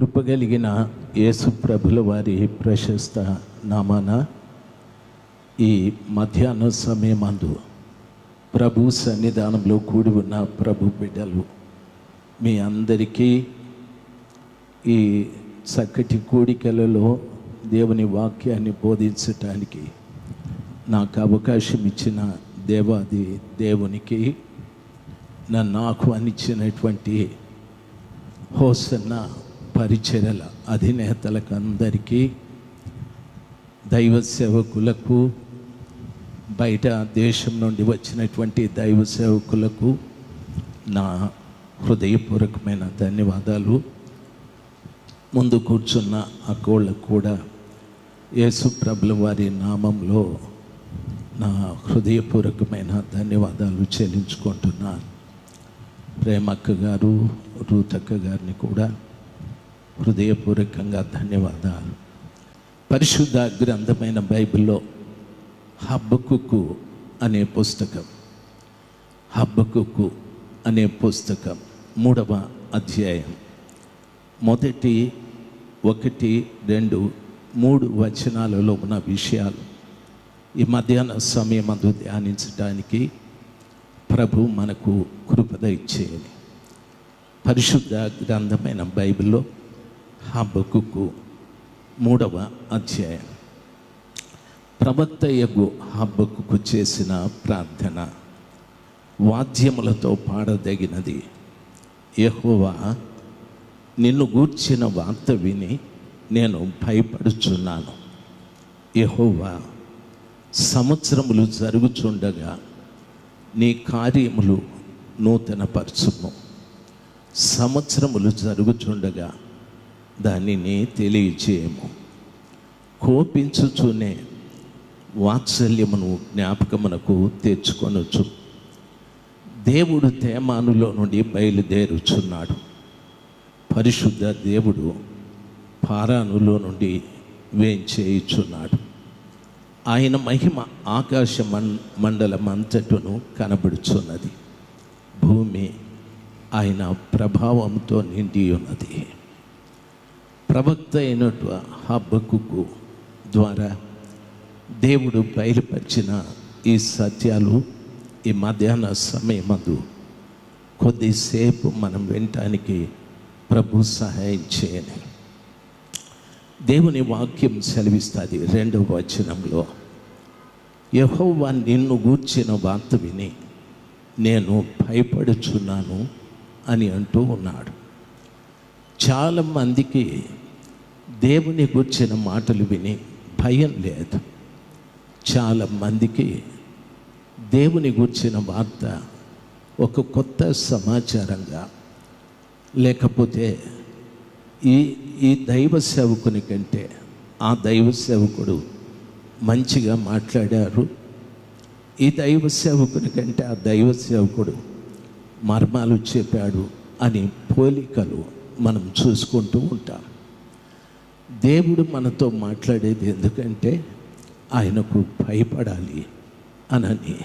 కృపగలిగిన యేసు ప్రభుల వారి ప్రశస్త నామాన ఈ మధ్యాహ్న సమయమందు ప్రభు సన్నిధానంలో కూడి ఉన్న ప్రభు బిడ్డలు మీ అందరికీ ఈ చక్కటి కూడికలలో దేవుని వాక్యాన్ని బోధించటానికి నాకు అవకాశం ఇచ్చిన దేవాది దేవునికి నన్ను ఆహ్వానించినటువంటి హోసన్న పరిచర్యల అధినేతలకు అందరికీ, దైవ సేవకులకు, బయట దేశం నుండి వచ్చినటువంటి దైవ సేవకులకు నా హృదయపూర్వకమైన ధన్యవాదాలు. ముందు కూర్చున్న అక్కోళ్ళకు కూడా యేసు ప్రభుల వారి నామంలో నా హృదయపూర్వకమైన ధన్యవాదాలు చెల్లించుకుంటున్నాను. ప్రేమక్క గారు, రూతక్క గారిని కూడా హృదయపూర్వకంగా ధన్యవాదాలు. పరిశుద్ధ గ్రంథమైన బైబిల్లో హబక్కుకు అనే పుస్తకం 3వ అధ్యాయం మొదటి 1, 2, 3 వచనాలలో ఉన్న విషయాలు ఈ మధ్యాహ్న సమయమందు ధ్యానించడానికి ప్రభు మనకు కృప దయచేయని. పరిశుద్ధ గ్రంథమైన బైబిల్లో హబక్కుకు 3వ అధ్యాయం. ప్రవక్తయగు హబక్కుకు చేసిన ప్రార్థన వాద్యములతో పాడదగినది. యెహోవా, నిన్ను గూర్చిన వార్త విని నేను భయపడుచున్నాను. యెహోవా, సంవత్సరములు జరుగుచుండగా నీ కార్యములు నూతనపరచుము. సంవత్సరములు జరుగుచుండగా దానిని తెలియజేయము. కోపించుచునే వాత్సల్యమును జ్ఞాపకమునకు తెచ్చుకొనొచ్చు. దేవుడు తేమానులో నుండి బయలుదేరుచున్నాడు. పరిశుద్ధ దేవుడు పారానులో నుండి వేంచేయుచున్నాడు. ఆయన మహిమ ఆకాశ మండలం అంతటను కనబడుచున్నది. భూమి ఆయన ప్రభావంతో నిండి ఉన్నది. ప్రవక్త అయినటు హబక్కుకు ద్వారా దేవుడు బయలుపరిచిన ఈ సత్యాలు ఈ మధ్యాహ్న సమయమందు కొద్దిసేపు మనం వినటానికి ప్రభు సహాయం చేయని. దేవుని వాక్యం సెలవిస్తుంది 2వ వచనంలో, యెహోవా నిన్ను గూర్చిన వార్త విని నేను భయపడుచున్నాను అని అంటూ ఉన్నాడు. చాలామందికి దేవుని గూర్చిన మాటలు విని భయం లేదు. చాలామందికి దేవుని గూర్చిన వార్త ఒక కొత్త సమాచారంగా, లేకపోతే ఈ దైవ సేవకుని కంటే ఆ దైవ సేవకుడు మంచిగా మాట్లాడారు, ఈ దైవ సేవకుని కంటే ఆ దైవ సేవకుడు మర్మాలు చెప్పాడు అని పోలికలు మనం చూసుకుంటూ ఉంటాం. దేవుడు మనతో మాట్లాడేది ఎందుకంటే ఆయనకు భయపడాలి అనని.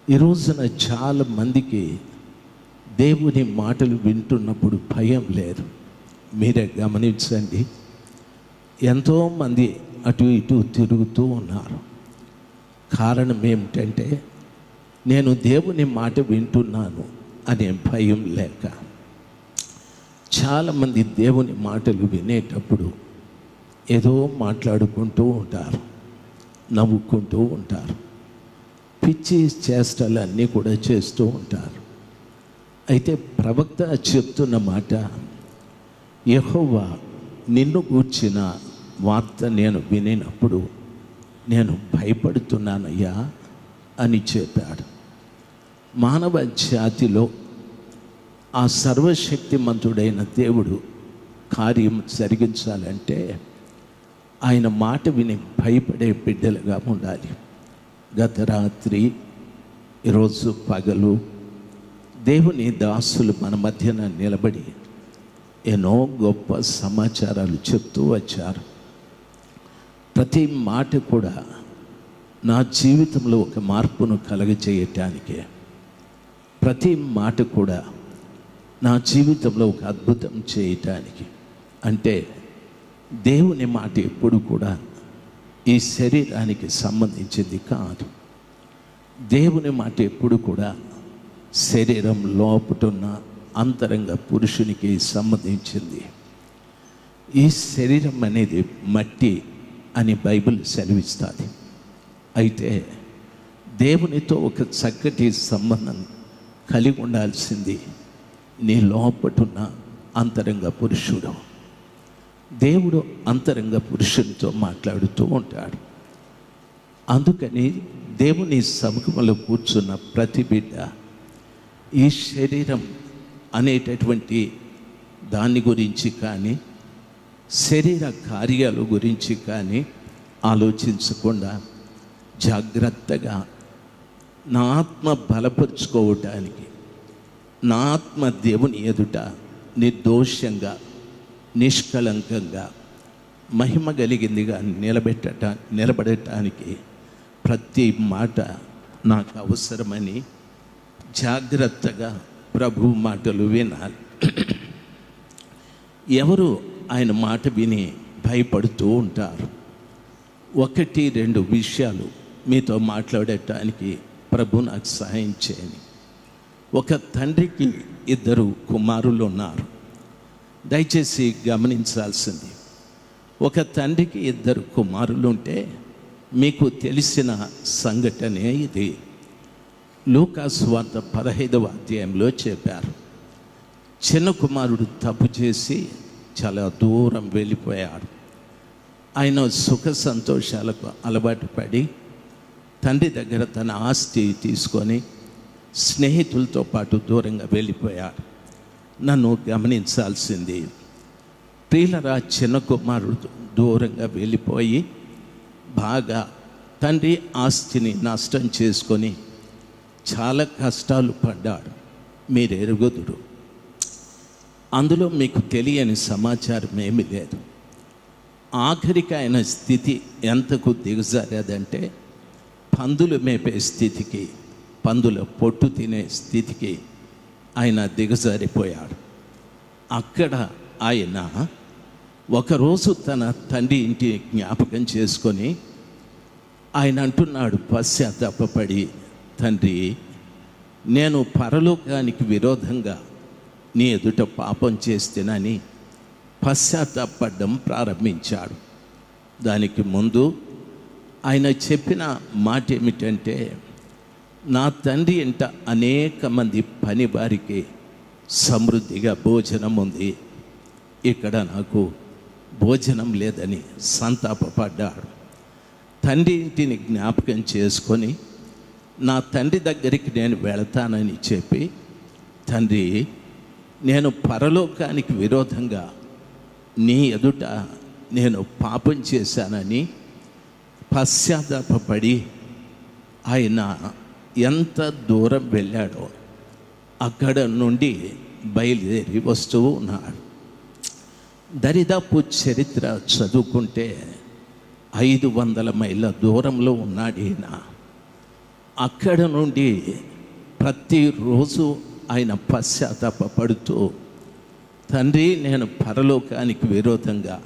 ఈ రోజున చాలా మందికి దేవుని మాటలు వింటున్నప్పుడు భయం లేదు. మీరే గమనించండి, ఎంతోమంది అటు ఇటు తిరుగుతూ ఉన్నారు. కారణం ఏమిటంటే నేను దేవుని మాట వింటున్నాను అనే భయం లేక. చాలామంది దేవుని మాటలు వినేటప్పుడు ఏదో మాట్లాడుకుంటూ ఉంటారు, నవ్వుకుంటూ ఉంటారు, పిచ్చి చేష్టలు అన్నీ కూడా చేస్తూ ఉంటారు. అయితే ప్రవక్త చెప్తున్న మాట, యెహోవా నిన్ను గూర్చిన వార్త నేను వినినప్పుడు నేను భయపడుతున్నానయ్యా అని చెప్పాడు. మానవ జాతిలో ఆ సర్వశక్తిమంతుడైన దేవుడు కార్యం జరిగించాలంటే ఆయన మాట విని భయపడే బిడ్డలుగా ఉండాలి. గత రాత్రి, ఈరోజు పగలు దేవుని దాసులు మన మధ్యన నిలబడి ఎన్నో గొప్ప సమాచారాలు చెప్తూ వచ్చారు. ప్రతి మాట కూడా నా జీవితంలో ఒక మార్పును కలగజేయటానికే. ప్రతి మాట కూడా నా జీవితంలో ఒక అద్భుతం చేయటానికి. అంటే దేవుని మాట ఎప్పుడు కూడా ఈ శరీరానికి సంబంధించింది కాదు. దేవుని మాట ఎప్పుడు కూడా శరీరం లోపటున్న అంతరంగ పురుషునికి సంబంధించింది. ఈ శరీరం అనేది మట్టి అని బైబిల్ సెలవిస్తుంది. అయితే దేవునితో ఒక చక్కటి సంబంధం కలిగి ఉండాల్సింది నీ లోపటున్న అంతరంగ పురుషుడు. దేవుడు అంతరంగ పురుషునితో మాట్లాడుతూ ఉంటాడు. అందుకని దేవుని సముఖంలో కూర్చున్న ప్రతి బిడ్డ ఈ శరీరం అనేటటువంటి దాని గురించి కానీ శరీర కార్యాల గురించి కానీ ఆలోచించకుండా జాగ్రత్తగా నా ఆత్మ బలపరుచుకోవటానికి, నా ఆత్మ దేవుని ఎదుట నిర్దోషంగా నిష్కళంకంగా మహిమ కలిగిందిగా నిలబడటానికి ప్రతి మాట నాకు అవసరమని జాగ్రత్తగా ప్రభు మాటలు వినాలి. ఎవరు ఆయన మాట విని భయపడుతూ ఉంటారు. 1-2 విషయాలు మీతో మాట్లాడటానికి ప్రభు నాకు సహాయం చేయని. ఒక తండ్రికి 2 కుమారులు ఉన్నారు. దయచేసి గమనించాల్సింది, ఒక తండ్రికి 2 కుమారులు ఉంటే మీకు తెలిసిన సంఘటనే ఇది. లూకా సువార్త 15వ అధ్యాయంలో చెప్పారు. చిన్న కుమారుడు తప్పు చేసి చాలా దూరం వెళ్ళిపోయాడు. ఆయన సుఖ సంతోషాలకు అలవాటు పడి తండ్రి దగ్గర తన ఆస్తి తీసుకొని స్నేహితులతో పాటు దూరంగా వెళ్ళిపోయాడు. నన్ను గమనించాల్సింది, ప్రియులరా, చిన్న కుమారుడు దూరంగా వెళ్ళిపోయి బాగా తండ్రి ఆస్తిని నష్టం చేసుకొని చాలా కష్టాలు పడ్డాడు. మీరు ఎరుగుదురు. అందులో మీకు తెలియని సమాచారం ఏమీ లేదు. ఆఖరికి ఆయన స్థితి ఎంతకు దిగజారేదంటే పందులు మేపే స్థితికి, పందుల పొట్టు తినే స్థితికి ఆయన దిగజారిపోయాడు. అక్కడ ఆయన ఒకరోజు తన తండ్రి ఇంటి జ్ఞాపకం చేసుకొని ఆయన అంటున్నాడు పశ్చాత్తాపపడి, తండ్రి, నేను పరలోకానికి విరోధంగా నీ ఎదుట పాపం చేస్తేనని పశ్చాత్తాపడడం ప్రారంభించాడు. దానికి ముందు ఆయన చెప్పిన మాట ఏమిటంటే, నా తండ్రి ఇంట అనేక మంది పని వారికి సమృద్ధిగా భోజనం ఉంది, ఇక్కడ నాకు భోజనం లేదని సంతాపపడ్డాడు. తండ్రి ఇంటిని జ్ఞాపకం చేసుకొని నా తండ్రి దగ్గరికి నేను వెళతానని చెప్పి, తండ్రి, నేను పరలోకానికి విరోధంగా నీ ఎదుట నేను పాపం చేశానని పశ్చాత్తాపపడి ఆయన ఎంత దూరం వెళ్ళాడో అక్కడ నుండి బయలుదేరి వస్తూ ఉన్నాడు. దరిదాపు చరిత్ర చదువుకుంటే 500 మైళ్ళ దూరంలో ఉన్నాడు ఈయన. అక్కడ నుండి ప్రతిరోజు ఆయన పశ్చాత్తాపపడుతూ, తండ్రి, నేను పరలోకానికి విరోధంగా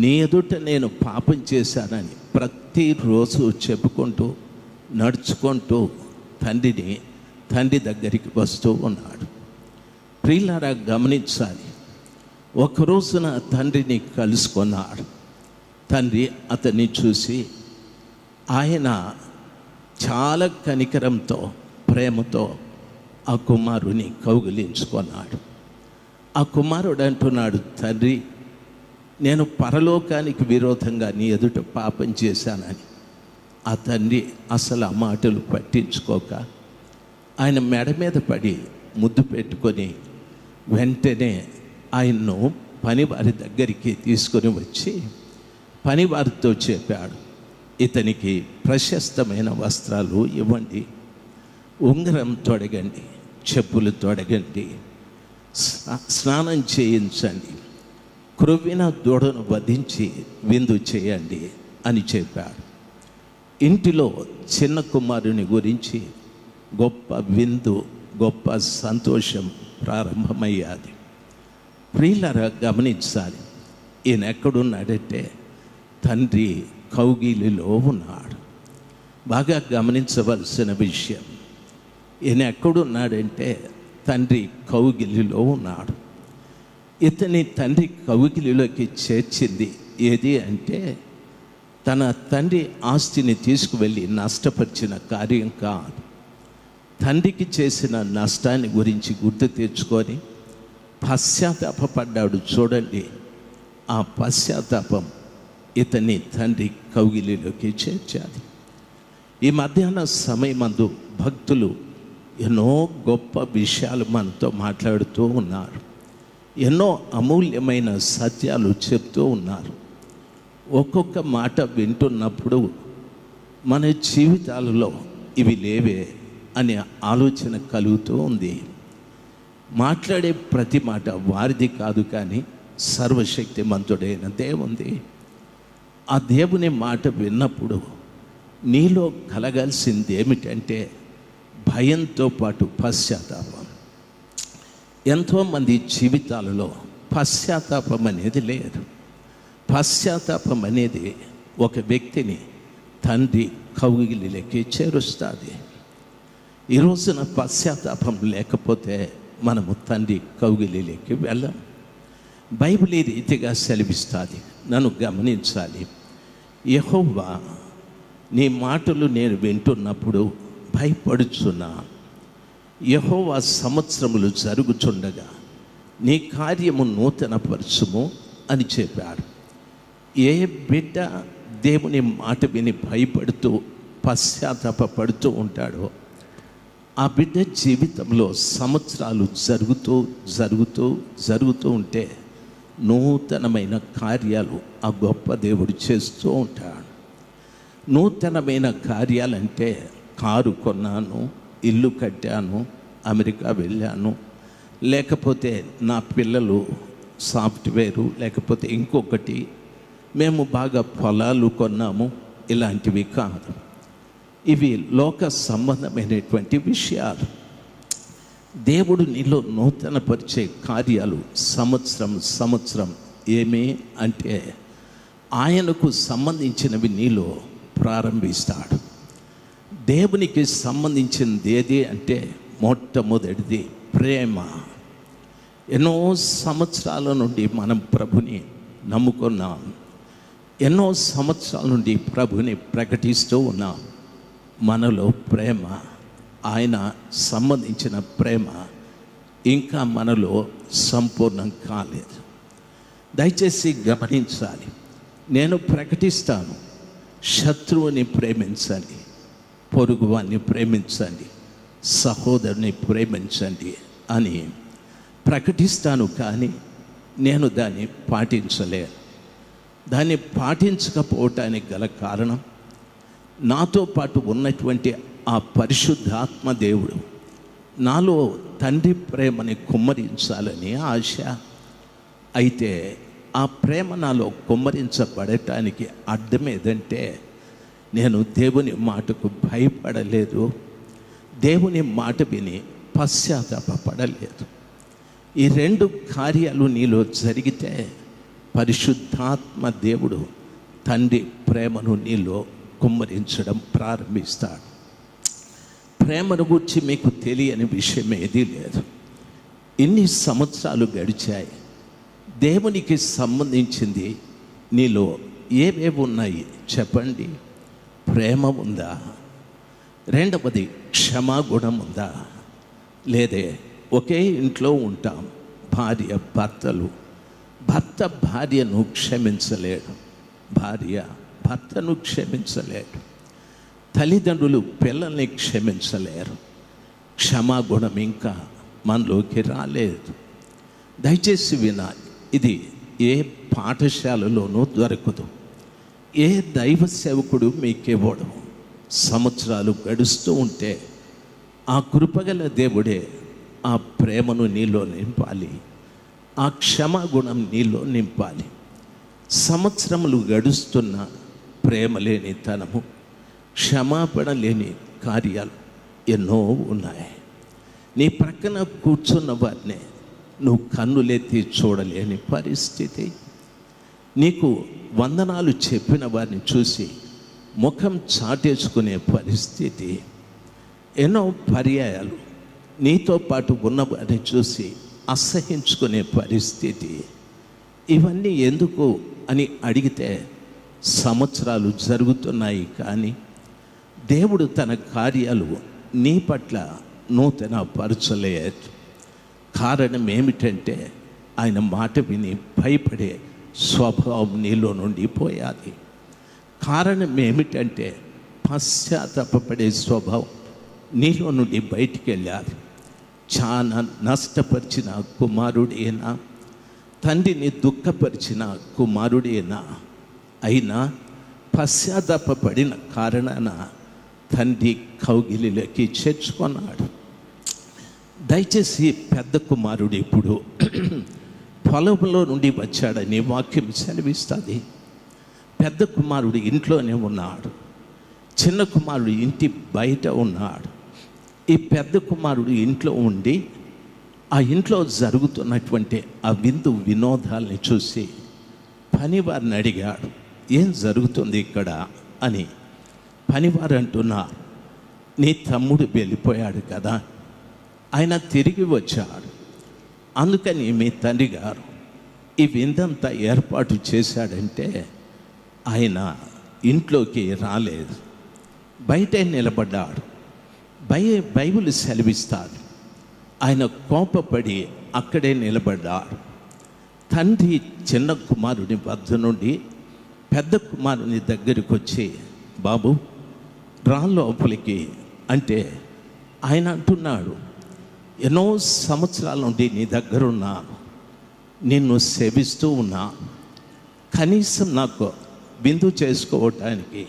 నీ ఎదుట నేను పాపం చేశానని ప్రతిరోజు చెప్పుకుంటూ నడుచుకుంటూ తండ్రి దగ్గరికి వస్తూ ఉన్నాడు. ప్రియులారా, గమనించాలి, ఒకరోజున తండ్రిని కలుసుకున్నాడు. తండ్రి అతన్ని చూసి ఆయన చాలా కనికరంతో ప్రేమతో ఆ కుమారుని కౌగిలించుకున్నాడు. ఆ కుమారుడు అంటున్నాడు, తండ్రి, నేను పరలోకానికి విరోధంగా నీ ఎదుట పాపం చేశానని. ఆ తండ్రి అసలు ఆ మాటలు పట్టించుకోక ఆయన మెడ మీద పడి ముద్దు పెట్టుకొని వెంటనే ఆయన్ను పనివారి దగ్గరికి తీసుకొని వచ్చి పనివారితో చెప్పాడు, ఇతనికి ప్రశస్తమైన వస్త్రాలు ఇవ్వండి, ఉంగరం తొడగండి, చెప్పులు తొడగండి, స్నానం చేయించండి, క్రొవ్విన దూడను వధించి విందు చేయండి అని చెప్పాడు. ఇంటిలో చిన్న కుమారుని గురించి గొప్ప విందు, గొప్ప సంతోషం ప్రారంభమయ్యాది. ప్రియులారా గమనించాలి. ఈయన ఎక్కడున్నాడంటే తండ్రి కౌగిలిలో ఉన్నాడు. బాగా గమనించవలసిన విషయం, ఈయన ఎక్కడున్నాడంటే తండ్రి కౌగిలిలో ఉన్నాడు. ఇతని తండ్రి కౌగిలిలోకి చేర్చింది ఏది అంటే తన తండ్రి ఆస్తిని తీసుకువెళ్ళి నష్టపరిచిన కార్యం కాదు. తండ్రికి చేసిన నష్టాన్ని గురించి గుర్తు తెచ్చుకొని పశ్చాత్తాపడ్డాడు. చూడండి, ఆ పశ్చాత్తాపం ఇతని తండ్రి కౌగిలిలోకి చేర్చాలి. ఈ మధ్యాహ్న సమయమందు భక్తులు ఎన్నో గొప్ప విషయాలు మనతో మాట్లాడుతూ ఉన్నారు. ఎన్నో అమూల్యమైన సత్యాలు చెప్తూ ఉన్నారు. ఒక్కొక్క మాట వింటున్నప్పుడు మన జీవితాలలో ఇవి లేవే అనే ఆలోచన కలుగుతూ ఉంది. మాట్లాడే ప్రతి మాట వారిది కాదు, కానీ సర్వశక్తిమంతుడైన దేవుంది. ఆ దేవుని మాట విన్నప్పుడు నీలో కలగాల్సింది ఏమిటంటే భయంతో పాటు పశ్చాత్తాపం. ఎంతోమంది జీవితాలలో పశ్చాత్తాపం అనేది లేదు. పశ్చాత్తాపం అనేది ఒక వ్యక్తిని తండ్రి కౌగిలిలోకి చేరుస్తుంది. ఈ రోజున పశ్చాత్తాపం లేకపోతే మనము తండ్రి కౌగిలిలోకి వెళ్ళాం. బైబిల్ ఈ రీతిగా సెలవిస్తుంది. నన్ను గమనించాలి. యెహోవా, నీ మాటలు నేను వింటున్నప్పుడు భయపడుచున్నా. యెహోవా, సంవత్సరములు జరుగుచుండగా నీ కార్యము నూతనపరచుము అని చెప్పాడు. ఏ బిడ్డ దేవుని మాట విని భయపడుతూ పశ్చాత్తాపడుతూ ఉంటాడో ఆ బిడ్డ జీవితంలో సంవత్సరాలు జరుగుతూ ఉంటే నూతనమైన కార్యాలు ఆ గొప్ప దేవుడు చేస్తూ ఉంటాడు. నూతనమైన కార్యాలంటే కారు కొన్నాను, ఇల్లు కట్టాను, అమెరికా వెళ్ళాను, లేకపోతే నా పిల్లలు సాఫ్ట్వేరు, లేకపోతే ఇంకొకటి, మేము బాగా పొలాలు కొన్నాము, ఇలాంటివి కాదు. ఇవి లోక సంబంధమైనటువంటి విషయాలు. దేవుడు నీలో నూతనపరిచే కార్యాలు సంవత్సరం ఏమి అంటే ఆయనకు సంబంధించినవి నీలో ప్రారంభిస్తాడు. దేవునికి సంబంధించినది ఏది అంటే మొట్టమొదటిది ప్రేమ. ఎన్నో సంవత్సరాల నుండి మనం ప్రభుని నమ్ముకున్నాం. ఎన్నో సంవత్సరాల నుండి ప్రభుని ప్రకటిస్తూ ఉన్నాం. మనలో ప్రేమ, ఆయన సంబంధించిన ప్రేమ ఇంకా మనలో సంపూర్ణం కాలేదు. దయచేసి గమనించాలి. నేను ప్రకటిస్తాను, శత్రువుని ప్రేమించండి, పొరుగువాన్ని ప్రేమించండి, సహోదరుని ప్రేమించండి అని ప్రకటిస్తాను. కానీ నేను దాన్ని పాటించలేను. దాన్ని పాటించకపోవటానికి గల కారణం, నాతో పాటు ఉన్నటువంటి ఆ పరిశుద్ధాత్మ దేవుడు నాలో తండ్రి ప్రేమని కుమ్మరించాలని ఆశ. అయితే ఆ ప్రేమ నాలో కుమ్మరించబడటానికి అర్థం ఏదంటే నేను దేవుని మాటకు భయపడలేదు, దేవుని మాట విని పశ్చాత్తాపడలేదు. ఈ రెండు కార్యాలు నీలో జరిగితే పరిశుద్ధాత్మ దేవుడు తండ్రి ప్రేమను నీలో కుమ్మరించడం ప్రారంభిస్తాడు. ప్రేమను గురించి మీకు తెలియని విషయం ఏదీ లేదు. ఇన్ని సంవత్సరాలు గడిచాయి. దేవునికి సంబంధించింది నీలో ఏవేవి ఉన్నాయి చెప్పండి? ప్రేమ ఉందా? రెండవది క్షమాగుణం ఉందా? లేదే ఒకే ఇంట్లో ఉంటాం, భార్య భర్తలు, భర్త భార్యను క్షమించలేడు, భార్య భర్తను క్షమించలేడు, తల్లిదండ్రులు పిల్లల్ని క్షమించలేరు. క్షమాగుణం ఇంకా మనలోకి రాలేదు. దయచేసి వినాలి. ఇది ఏ పాఠశాలలోనూ దొరకదు. ఏ దైవ సేవకుడు మీకివ్వడు. సంవత్సరాలు గడుస్తూ ఉంటే ఆ కృపగల దేవుడే ఆ ప్రేమను నీలో నింపాలి, ఆ క్షమాగుణం నీలో నింపాలి. సంవత్సరములు గడుస్తున్న ప్రేమ లేని తనము, క్షమాపణ లేని కార్యాలు ఎన్నో ఉన్నాయి. నీ ప్రక్కన కూర్చున్న వారిని నువ్వు కన్నులెత్తి చూడలేని పరిస్థితి. నీకు వందనాలు చెప్పిన వారిని చూసి ముఖం చాటేసుకునే పరిస్థితి. ఎన్నో పర్యాయాలు నీతో పాటు ఉన్నవారిని చూసి అసహించుకునే పరిస్థితి. ఇవన్నీ ఎందుకు అని అడిగితే సంవత్సరాలు జరుగుతున్నాయి, కానీ దేవుడు తన కార్యాలు నీ పట్ల నూతన పరచలేదు. కారణం ఏమిటంటే ఆయన మాట విని భయపడే స్వభావం నీలో నుండి పోయాలి. కారణం ఏమిటంటే పశ్చాత్తాపపడే స్వభావం నీలో నుండి బయటికి వెళ్ళాలి. చాలా నష్టపరిచిన కుమారుడేనా, తండ్రిని దుఃఖపరిచిన కుమారుడేనా, అయినా పశ్చాత్తాపపడిన కారణాన తండ్రి కౌగిలిలోకి చేర్చుకున్నాడు. దయచేసి పెద్ద కుమారుడు ఇప్పుడు పొలంలో నుండి వచ్చాడని వాక్యం సెలవిస్తుంది. పెద్ద కుమారుడు ఇంట్లోనే ఉన్నాడు, చిన్న కుమారుడు ఇంటి బయట ఉన్నాడు. ఈ పెద్ద కుమారుడు ఇంట్లో ఉండి ఆ ఇంట్లో జరుగుతున్నటువంటి ఆ విందు వినోదాలని చూసి పనివారిని అడిగాడు, ఏం జరుగుతుంది ఇక్కడ అని. పనివారు అంటున్నారు, నీ తమ్ముడు వెళ్ళిపోయాడు కదా, ఆయన తిరిగి వచ్చాడు, అందుకని మీ తండ్రి గారు ఈ విందంతా ఏర్పాటు చేశాడంటే ఆయన ఇంట్లోకి రాలేదు, బయటే నిలబడ్డాడు. బైబిల్ సెలవిస్తాడు, ఆయన కోపపడి అక్కడే నిలబడ్డాడు. తండ్రి చిన్న కుమారుని వద్ద నుండి పెద్ద కుమారుని దగ్గరికి వచ్చి, బాబు రా లోపలికి అంటే ఆయన అంటున్నాడు, ఎన్నో సంవత్సరాల నుండి నీ దగ్గర ఉన్నాను, నిన్ను సేవిస్తూ ఉన్నా, కనీసం నాకు విందు చేసుకోవటానికి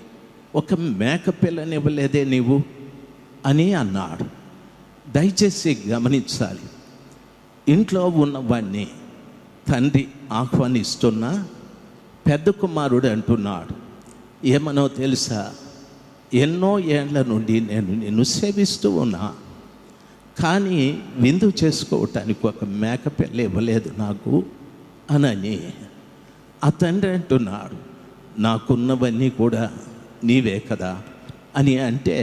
ఒక మేక పిల్లనివ్వలేదే నీవు అని అన్నాడు. దయచేసి గమనించాలి, ఇంట్లో ఉన్నవాడిని తండ్రి ఆహ్వానిస్తున్నా పెద్ద కుమారుడు అంటున్నాడు, ఏమనో తెలుసా, ఎన్నో ఏళ్ల నుండి నేను నిన్ను సేవిస్తూ ఉన్నా, కానీ విందు చేసుకోవటానికి ఒక మేక పిల్ల ఇవ్వలేదు నాకు అనని. ఆ తండ్రి అంటున్నాడు, నాకున్నవన్నీ కూడా నీవే కదా అని అంటే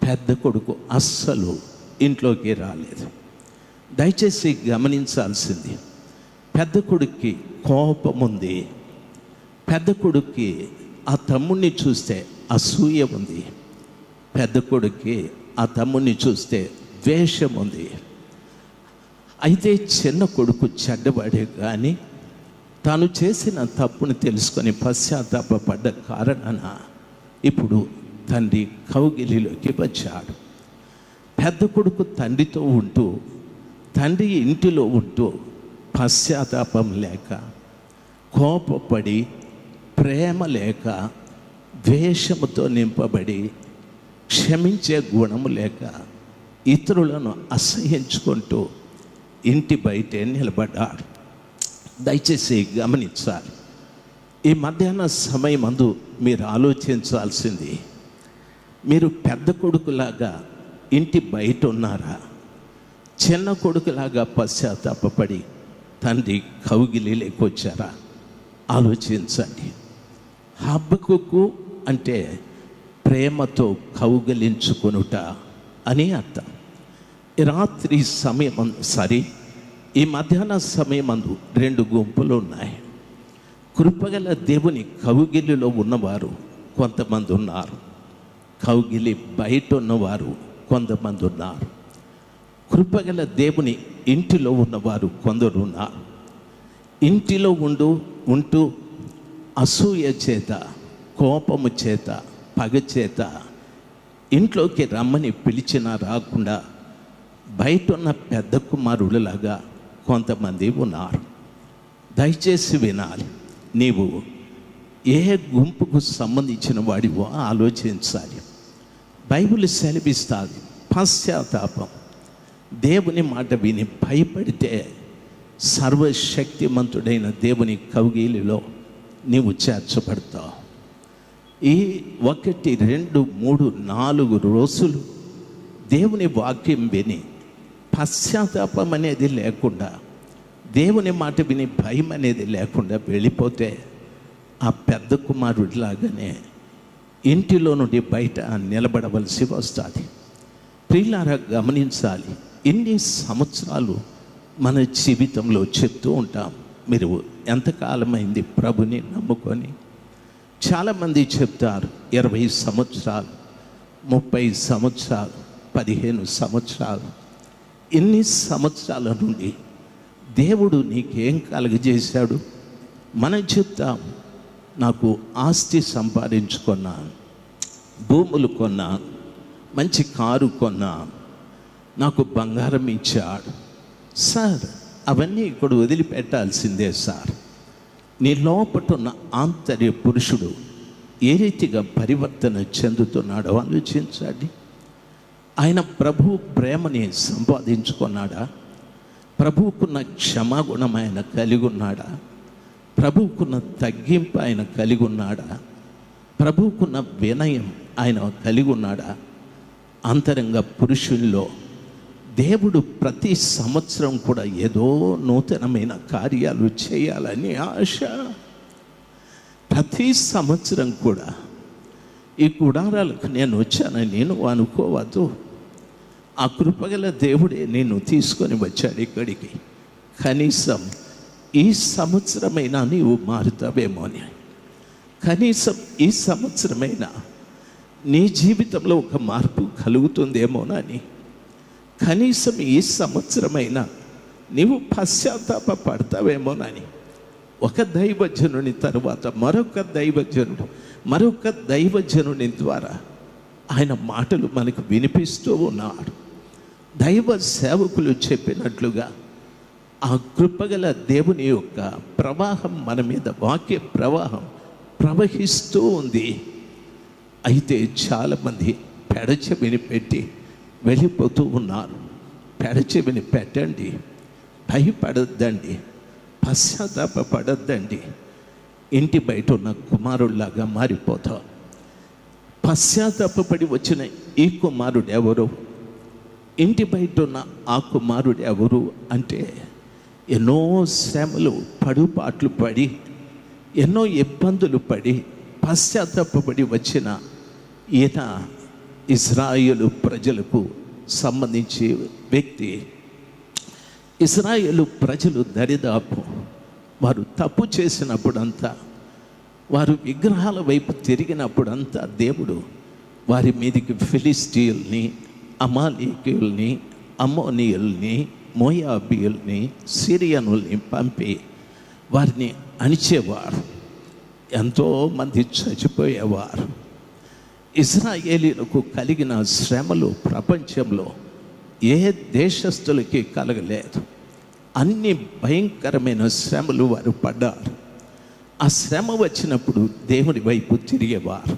పెద్ద కొడుకు అస్సలు ఇంట్లోకి రాలేదు. దయచేసి గమనించాల్సింది, పెద్ద కొడుక్కి కోపం ఉంది, పెద్ద కొడుక్కి ఆ తమ్ముడిని చూస్తే అసూయ ఉంది, పెద్ద కొడుక్కి ఆ తమ్ముడిని చూస్తే ద్వేషం ఉంది. అయితే చిన్న కొడుకు చెడ్డవాడే కానీ తాను చేసిన తప్పును తెలుసుకొని పశ్చాత్తాపడ్డ కారణాన ఇప్పుడు తండ్రి కౌగిలిలోకి వచ్చాడు. పెద్ద కొడుకు తండ్రితో ఉంటూ, తండ్రి ఇంటిలో ఉంటూ పశ్చాత్తాపం లేక, కోపపడి, ప్రేమ లేక, ద్వేషముతో నింపబడి, క్షమించే గుణము లేక, ఇతరులను అసహ్యించుకుంటూ ఇంటి బయటే నిలబడ్డాడు. దయచేసి గమనించాలి, ఈ మధ్యాహ్న సమయమందు మీరు ఆలోచించాల్సింది, మీరు పెద్ద కొడుకులాగా ఇంటి బయట ఉన్నారా, చిన్న కొడుకులాగా పశ్చాత్తాపడి తండ్రి కౌగిలిలోకి వచ్చారా? ఆలోచించండి. హబ్బకుకు అంటే ప్రేమతో కౌగిలించుకొనుట అని అర్థం. ఈ రాత్రి సమయం ఈ మధ్యాహ్న సమయమందు 2 గుంపులు ఉన్నాయి. కృపగల దేవుని కౌగిలిలో ఉన్నవారు కొంతమంది ఉన్నారు, కౌగిలి బయట ఉన్నవారు కొంతమంది ఉన్నారు. కృపగల దేవుని ఇంటిలో ఉన్నవారు కొందరు ఉన్నారు. ఇంటిలో ఉంటూ అసూయ చేత, కోపము చేత, పగ చేత ఇంట్లోకి రమ్మని పిలిచినా రాకుండా బయట ఉన్న పెద్ద కుమారులలాగా కొంతమంది ఉన్నారు. దయచేసి వినాలి, నీవు ఏ గుంపుకు సంబంధించిన వాడివో ఆలోచించాలి. బైబిల్ సెలవిస్తుంది, పశ్చాత్తాపం, దేవుని మాట విని భయపడితే సర్వశక్తిమంతుడైన దేవుని కౌగిలిలో నీవు చేర్చబడతావు. ఈ 1, 2, 3, 4 రోజులు దేవుని వాక్యం విని పశ్చాత్తాపం అనేది లేకుండా దేవుని మాట విని భయం అనేది లేకుండా వెళ్ళిపోతే ఆ పెద్ద కుమారుడిలాగానే ఇంటిలో నుండి బయట నిలబడవలసి వస్తుంది. ప్రియులారా, గమనించాలి. ఇన్ని సంవత్సరాలు మన జీవితంలో చెప్తూ ఉంటాం, మీరు ఎంతకాలమైంది ప్రభుని నమ్ముకొని. చాలామంది చెప్తారు 20 సంవత్సరాలు, 30 సంవత్సరాలు, 15 సంవత్సరాలు. ఇన్ని సంవత్సరాల నుండి దేవుడు నీకేం కలుగజేశాడు? మనం చెప్తాం, నాకు ఆస్తి సంపాదించుకున్నాను, భూములు కొన్నాను, మంచి కారు కొన్నాను, నాకు బంగారం ఇచ్చాడు. సార్, అవన్నీ ఇక్కడ వదిలిపెట్టాల్సిందే సార్. నీ లోపట ఉన్న ఆంతర్య పురుషుడు ఏ రీతిగా పరివర్తన చెందుతున్నాడో ఆలోచించండి. ఆయన ప్రభు ప్రేమని సంపాదించుకున్నాడా? ప్రభువుకున్న క్షమాగుణం ఆయన కలిగి ఉన్నాడా? ప్రభువుకున్న తగ్గింపు ఆయన కలిగి ఉన్నాడా? ప్రభువుకున్న వినయం ఆయన కలిగి ఉన్నాడా? అంతరంగ పురుషుల్లో దేవుడు ప్రతి సంవత్సరం కూడా ఏదో నూతనమైన కార్యాలు చేయాలని ఆశ. ప్రతి సంవత్సరం కూడా ఈ గుడారాలకు నేను వచ్చానని నేను అనుకోవద్దు. ఆ కృపగల దేవుడే నేను తీసుకొని వచ్చాడు ఇక్కడికి. కనీసం ఈ సంవత్సరమైనా నీవు మారుతావేమో అని, కనీసం ఈ సంవత్సరమైనా నీ జీవితంలో ఒక మార్పు కలుగుతుందేమోనని, కనీసం ఈ సంవత్సరమైనా నీవు పశ్చాత్తాప పడతావేమోనని. ఒక దైవజనుని తరువాత మరొక దైవజనుని ద్వారా ఆయన మాటలు మనకు వినిపిస్తూ ఉన్నాడు. దైవ సేవకులు చెప్పినట్లుగా ఆ కృపగల దేవుని యొక్క ప్రవాహం మన మీద, వాక్య ప్రవాహం ప్రవహిస్తూ ఉంది. అయితే చాలామంది పెడచెవిని పెట్టి వెళ్ళిపోతూ ఉన్నారు. పెడచెవిని పెట్టండి, భయపడద్దండి, పశ్చాత్తాప పడద్దండి. ఇంటి బయట ఉన్న కుమారుడిలాగా మారిపోతాం. పశ్చాత్తాపడి వచ్చిన ఈ కుమారుడు ఎవరు? ఇంటి బయట ఉన్న ఆ కుమారుడు ఎవరు అంటే, ఎన్నో శ్రమలు పడుపాట్లు పడి, ఎన్నో ఇబ్బందులు పడి పశ్చాత్తాపడి వచ్చిన ఈయన ఇశ్రాయేలు ప్రజలకు సంబంధించి వ్యక్తి. ఇశ్రాయేలు ప్రజలు దరిదాపు వారు తప్పు చేసినప్పుడంతా, వారు విగ్రహాల వైపు తిరిగినప్పుడంతా దేవుడు వారి మీదికి ఫిలిస్టీయుల్ని, అమాలీకీయుల్ని, అమ్మోనీయుల్ని, మోయాబీయుల్ని, సిరియనుల్ని పంపి వారిని అణిచేవారు. ఎంతోమంది చచ్చిపోయేవారు. ఇశ్రాయేలీలకు కలిగిన శ్రమలు ప్రపంచంలో ఏ దేశస్థులకి కలగలేదు. అన్ని భయంకరమైన శ్రమలు వారు పడ్డారు. ఆ శ్రమ వచ్చినప్పుడు దేవుని వైపు తిరిగేవారు.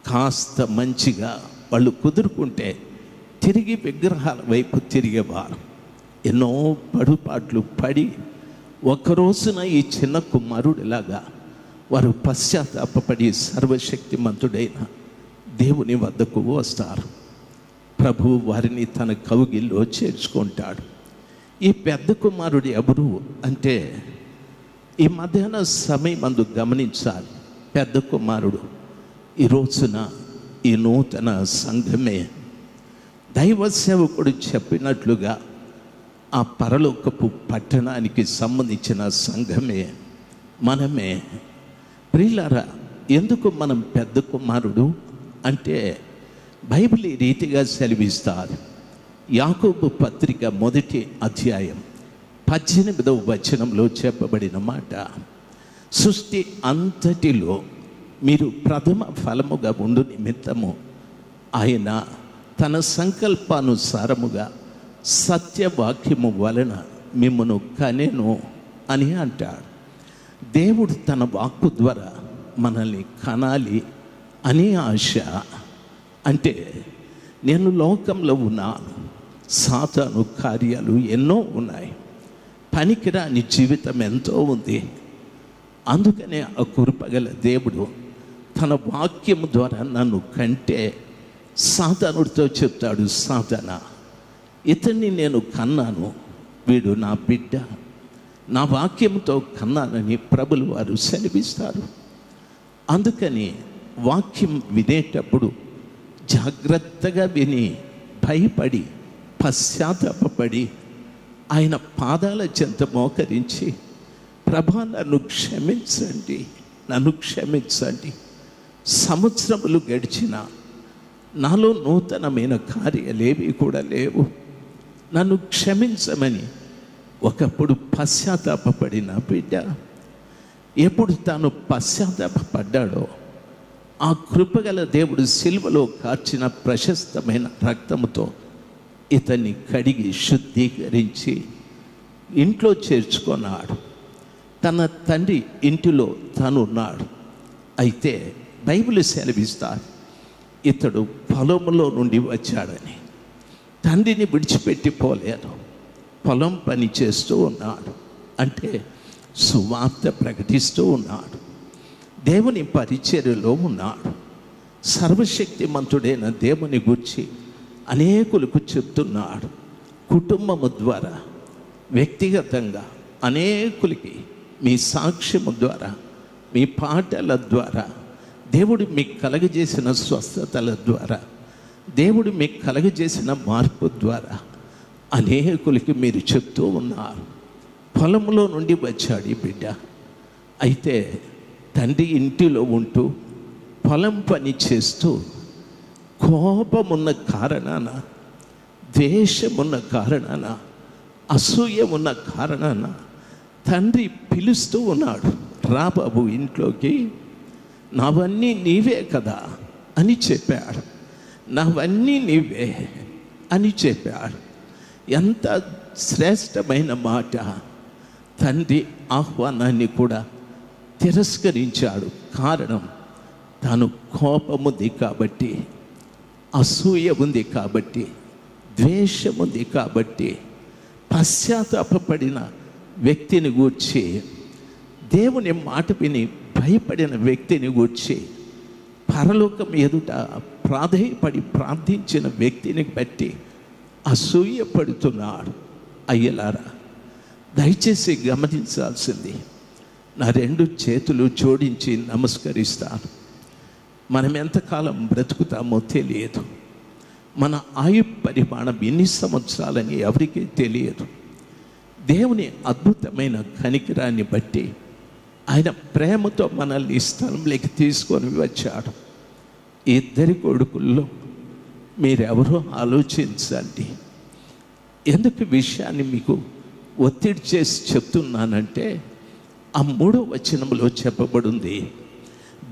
కాస్త మంచిగా వాళ్ళు కుదురుకుంటే తిరిగి విగ్రహాల వైపు తిరిగేవారు. ఎన్నో పడుపాట్లు పడి ఒక్కరోజున ఈ చిన్న కుమారుడిలాగా వారు పశ్చాత్తాపడి సర్వశక్తిమంతుడైన దేవుని వద్దకు వస్తారు. ప్రభు వారిని తన కౌగిల్లో చేర్చుకుంటాడు. ఈ పెద్ద కుమారుడు ఎవరు అంటే, ఈ మధ్యాహ్న సమయమందు గమనించాలి. పెద్ద కుమారుడు ఈ రోజున ఈ నూతన సంఘమే. దైవ సేవకుడు చెప్పినట్లుగా ఆ పరలోకపు పట్టణానికి సంబంధించిన సంఘమే, మనమే. ప్రియులారా, ఎందుకు మనం పెద్ద కుమారుడు అంటే, బైబిల్ ఈ రీతిగా సెలవిస్తారు. యాకోబు పత్రిక 1వ అధ్యాయం 18వ వచనంలో చెప్పబడిన మాట, సృష్టి అంతటిలో మీరు ప్రథమ ఫలముగా ఉండు నిమిత్తము ఆయన తన సంకల్పానుసారముగా సత్యవాక్యము వలన మిమ్మును కనెను అని అంటాడు. దేవుడు తన వాక్కు ద్వారా మనల్ని కనాలి అనే ఆశ. అంటే నేను లోకంలో ఉన్నాను, సాతాను కార్యాలు ఎన్నో ఉన్నాయి, పనికిరాని జీవితం ఎంతో ఉంది. అందుకనే ఆ కృపగల దేవుడు తన వాక్యము ద్వారా నన్ను కంటే సాతానుడితో చెప్తాడు, సాతానా, ఇతన్ని నేను కన్నాను, వీడు నా బిడ్డ, నా వాక్యంతో కన్నానని ప్రభులు వారు సెలవిస్తారు. అందుకని వాక్యం వినేటప్పుడు జాగ్రత్తగా విని భయపడి పశ్చాత్తాపపడి ఆయన పాదాల చెంత మోకరించి, ప్రభా నన్ను క్షమించండి, నన్ను క్షమించండి, సంవత్సరములు గడిచిన నాలో నూతనమైన కార్యాలేవి కూడా లేవు, నన్ను క్షమించమని ఒకప్పుడు పశ్చాత్తాపడిన బిడ్డ ఎప్పుడు తాను పశ్చాత్తాపడ్డాడో ఆ కృపగల దేవుడు సిలువలో కార్చిన ప్రశస్తమైన రక్తముతో ఇతన్ని కడిగి శుద్ధీకరించి ఇంట్లో చేర్చుకున్నాడు. తన తండ్రి ఇంటిలో తనున్నాడు. అయితే బైబిల్ సెలవిస్తారు, ఇతడు పొలంలో నుండి వచ్చాడని. తండ్రిని విడిచిపెట్టి పోలేదు, పొలం పని చేస్తూ ఉన్నాడు. అంటే సువార్త ప్రకటిస్తూ ఉన్నాడు, దేవుని పరిచర్యలో ఉన్నాడు. సర్వశక్తిమంతుడైన దేవుని గురించి అనేకులకు చెప్తున్నాడు. కుటుంబము ద్వారా, వ్యక్తిగతంగా అనేకులకి మీ సాక్ష్యము ద్వారా, మీ పాటల ద్వారా, దేవుడు మీకు కలగజేసిన స్వస్థతల ద్వారా, దేవుడు మీకు కలగజేసిన మార్పు ద్వారా అనేకులకి మీరు చెప్తూ ఉన్నారు. పొలంలో నుండి వచ్చాడు ఈ బిడ్డ. అయితే తండ్రి ఇంటిలో ఉంటూ పొలం పని చేస్తూ కోపమున్న కారణాన, ద్వేషమున్న కారణాన, అసూయ ఉన్న కారణాన తండ్రి పిలుస్తూ ఉన్నాడు, రా బాబు ఇంట్లోకి, నావన్నీ నీవే కదా అని చెప్పాడు. నావన్నీ నీవే అని చెప్పాడు. ఎంత శ్రేష్టమైన మాట. తండ్రి ఆహ్వానాన్ని కూడా తిరస్కరించాడు. కారణం తాను కోపముంది కాబట్టి, అసూయ ఉంది కాబట్టి, ద్వేషం ఉంది కాబట్టి, పశ్చాత్తాపడిన వ్యక్తిని గూర్చి, దేవుని మాట విని భయపడిన వ్యక్తిని గూర్చి, పరలోకం ఎదుట ప్రాధేయపడి ప్రార్థించిన వ్యక్తిని బట్టి అసూయ పడుతున్నాడు. అయ్యలారా, దయచేసి గమనించాల్సింది, నా 2 చేతులు జోడించి నమస్కరిస్తాను. మనం ఎంతకాలం బ్రతుకుతామో తెలియదు. మన ఆయు పరిమాణం ఎన్ని సంవత్సరాలని ఎవరికీ తెలియదు. దేవుని అద్భుతమైన కనికరాన్ని బట్టి ఆయన ప్రేమతో మనల్ని స్థలంలోకి తీసుకొని వచ్చాడు. 2 కొడుకుల్లో మీరెవరో ఆలోచించండి. ఎందుకు విషయాన్ని మీకు ఒత్తిడి చేసి చెప్తున్నానంటే, ఆ 3వ వచనంలో చెప్పబడింది,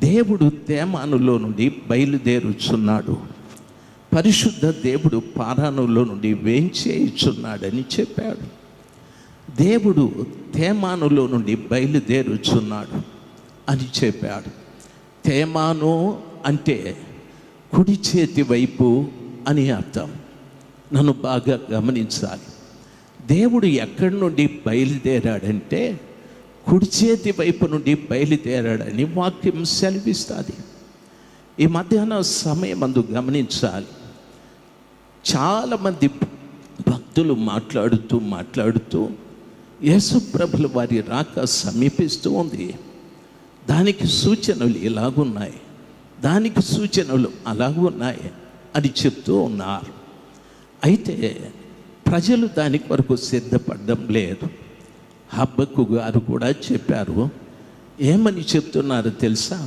దేవుడు తేమానులో నుండి బయలుదేరుచున్నాడు, పరిశుద్ధ దేవుడు పారానులో నుండి వేంచేయుచున్నాడని చెప్పాడు. దేవుడు తేమానులో నుండి బయలుదేరుచున్నాడు అని చెప్పాడు. తేమాను అంటే కుడి చేతి వైపు అని అర్థం. నన్ను బాగా గమనించాలి. దేవుడు ఎక్కడి నుండి బయలుదేరాడంటే కుడి చేతి వైపు నుండి బయలుదేరాడని వాక్యం సెలవిస్తుంది. ఈ మధ్యాహ్న సమయమందు గమనించాలి, చాలామంది భక్తులు మాట్లాడుతూ యేసు ప్రభుల వారి రాక సమీపిస్తూ ఉంది, దానికి సూచనలు ఇలాగున్నాయి, దానికి సూచనలు అలాగున్నాయి అని చెప్తూ ఉన్నారు. అయితే ప్రజలు దాని కొరకు సిద్ధపడడం లేదు. హబ్బక్కు గారు కూడా చెప్పారు. ఏమని చెప్తున్నారో తెలుసా?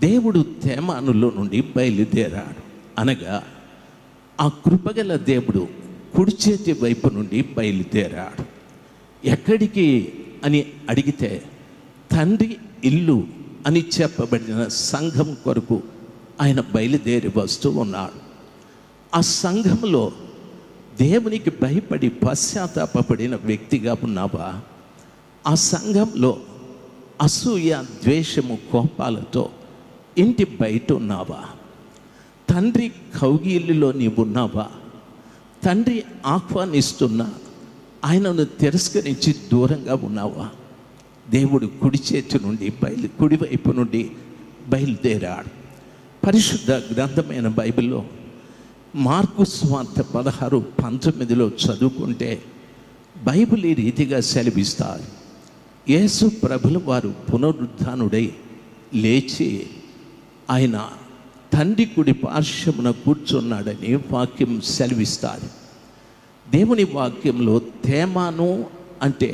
దేవుడు తేమానులో నుండి బయలుదేరాడు అనగా ఆ కృపగల దేవుడు కుడి చేతి వైపు నుండి బయలుదేరాడు. ఎక్కడికి అని అడిగితే తండ్రి ఇల్లు అని చెప్పబడిన సంఘం కొరకు ఆయన బయలుదేరి వస్తూ ఉన్నాడు. ఆ సంఘంలో దేవునికి భయపడి పశ్చాత్తాపడిన వ్యక్తిగా ఉన్నావా? ఆ సంఘంలో అసూయ, ద్వేషము, కోపాలతో ఇంటి బయట ఉన్నావా? తండ్రి కౌగిలిలో నీవు ఉన్నావా? తండ్రి ఆహ్వానిస్తున్నా ఆయనను తిరస్కరించి దూరంగా ఉన్నావా? దేవుడు కుడి చేతి నుండి కుడివైపు నుండి బయలుదేరాడు. పరిశుద్ధ గ్రంథమైన బైబిల్లో మార్కు సువార్త 16:19 చదువుకుంటే బైబిల్ ఈ రీతిగా సెలవిస్తారు. యేసు ప్రభుల వారు పునరుద్ధానుడై లేచి ఆయన తండ్రి కుడి పార్శ్వమున కూర్చున్నాడని వాక్యం సెలవిస్తారు. దేవుని వాక్యంలో తేమాను అంటే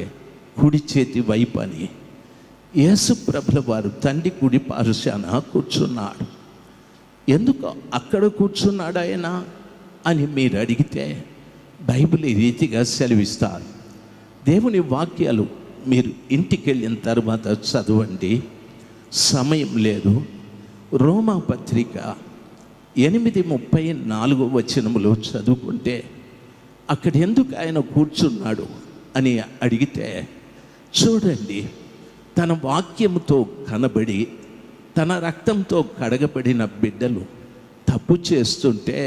కుడి చేతి వైపు అని. యేసు ప్రభుల వారు తండ్రి కుడి పార్శ్వాన కూర్చున్నాడు. ఎందుకు అక్కడ కూర్చున్నాడు ఆయన అని మీరు అడిగితే బైబిల్ ఈ రీతిగా సెలవిస్తారు. దేవుని వాక్యాలు మీరు ఇంటికి వెళ్ళిన తర్వాత చదవండి, సమయం లేదు. రోమా పత్రిక 8:34 చదువుకుంటే అక్కడ ఎందుకు ఆయన కూర్చున్నాడు అని అడిగితే చూడండి, తన వాక్యంతో కనబడి తన రక్తంతో కడగబడిన బిడ్డలు తప్పు చేస్తుంటే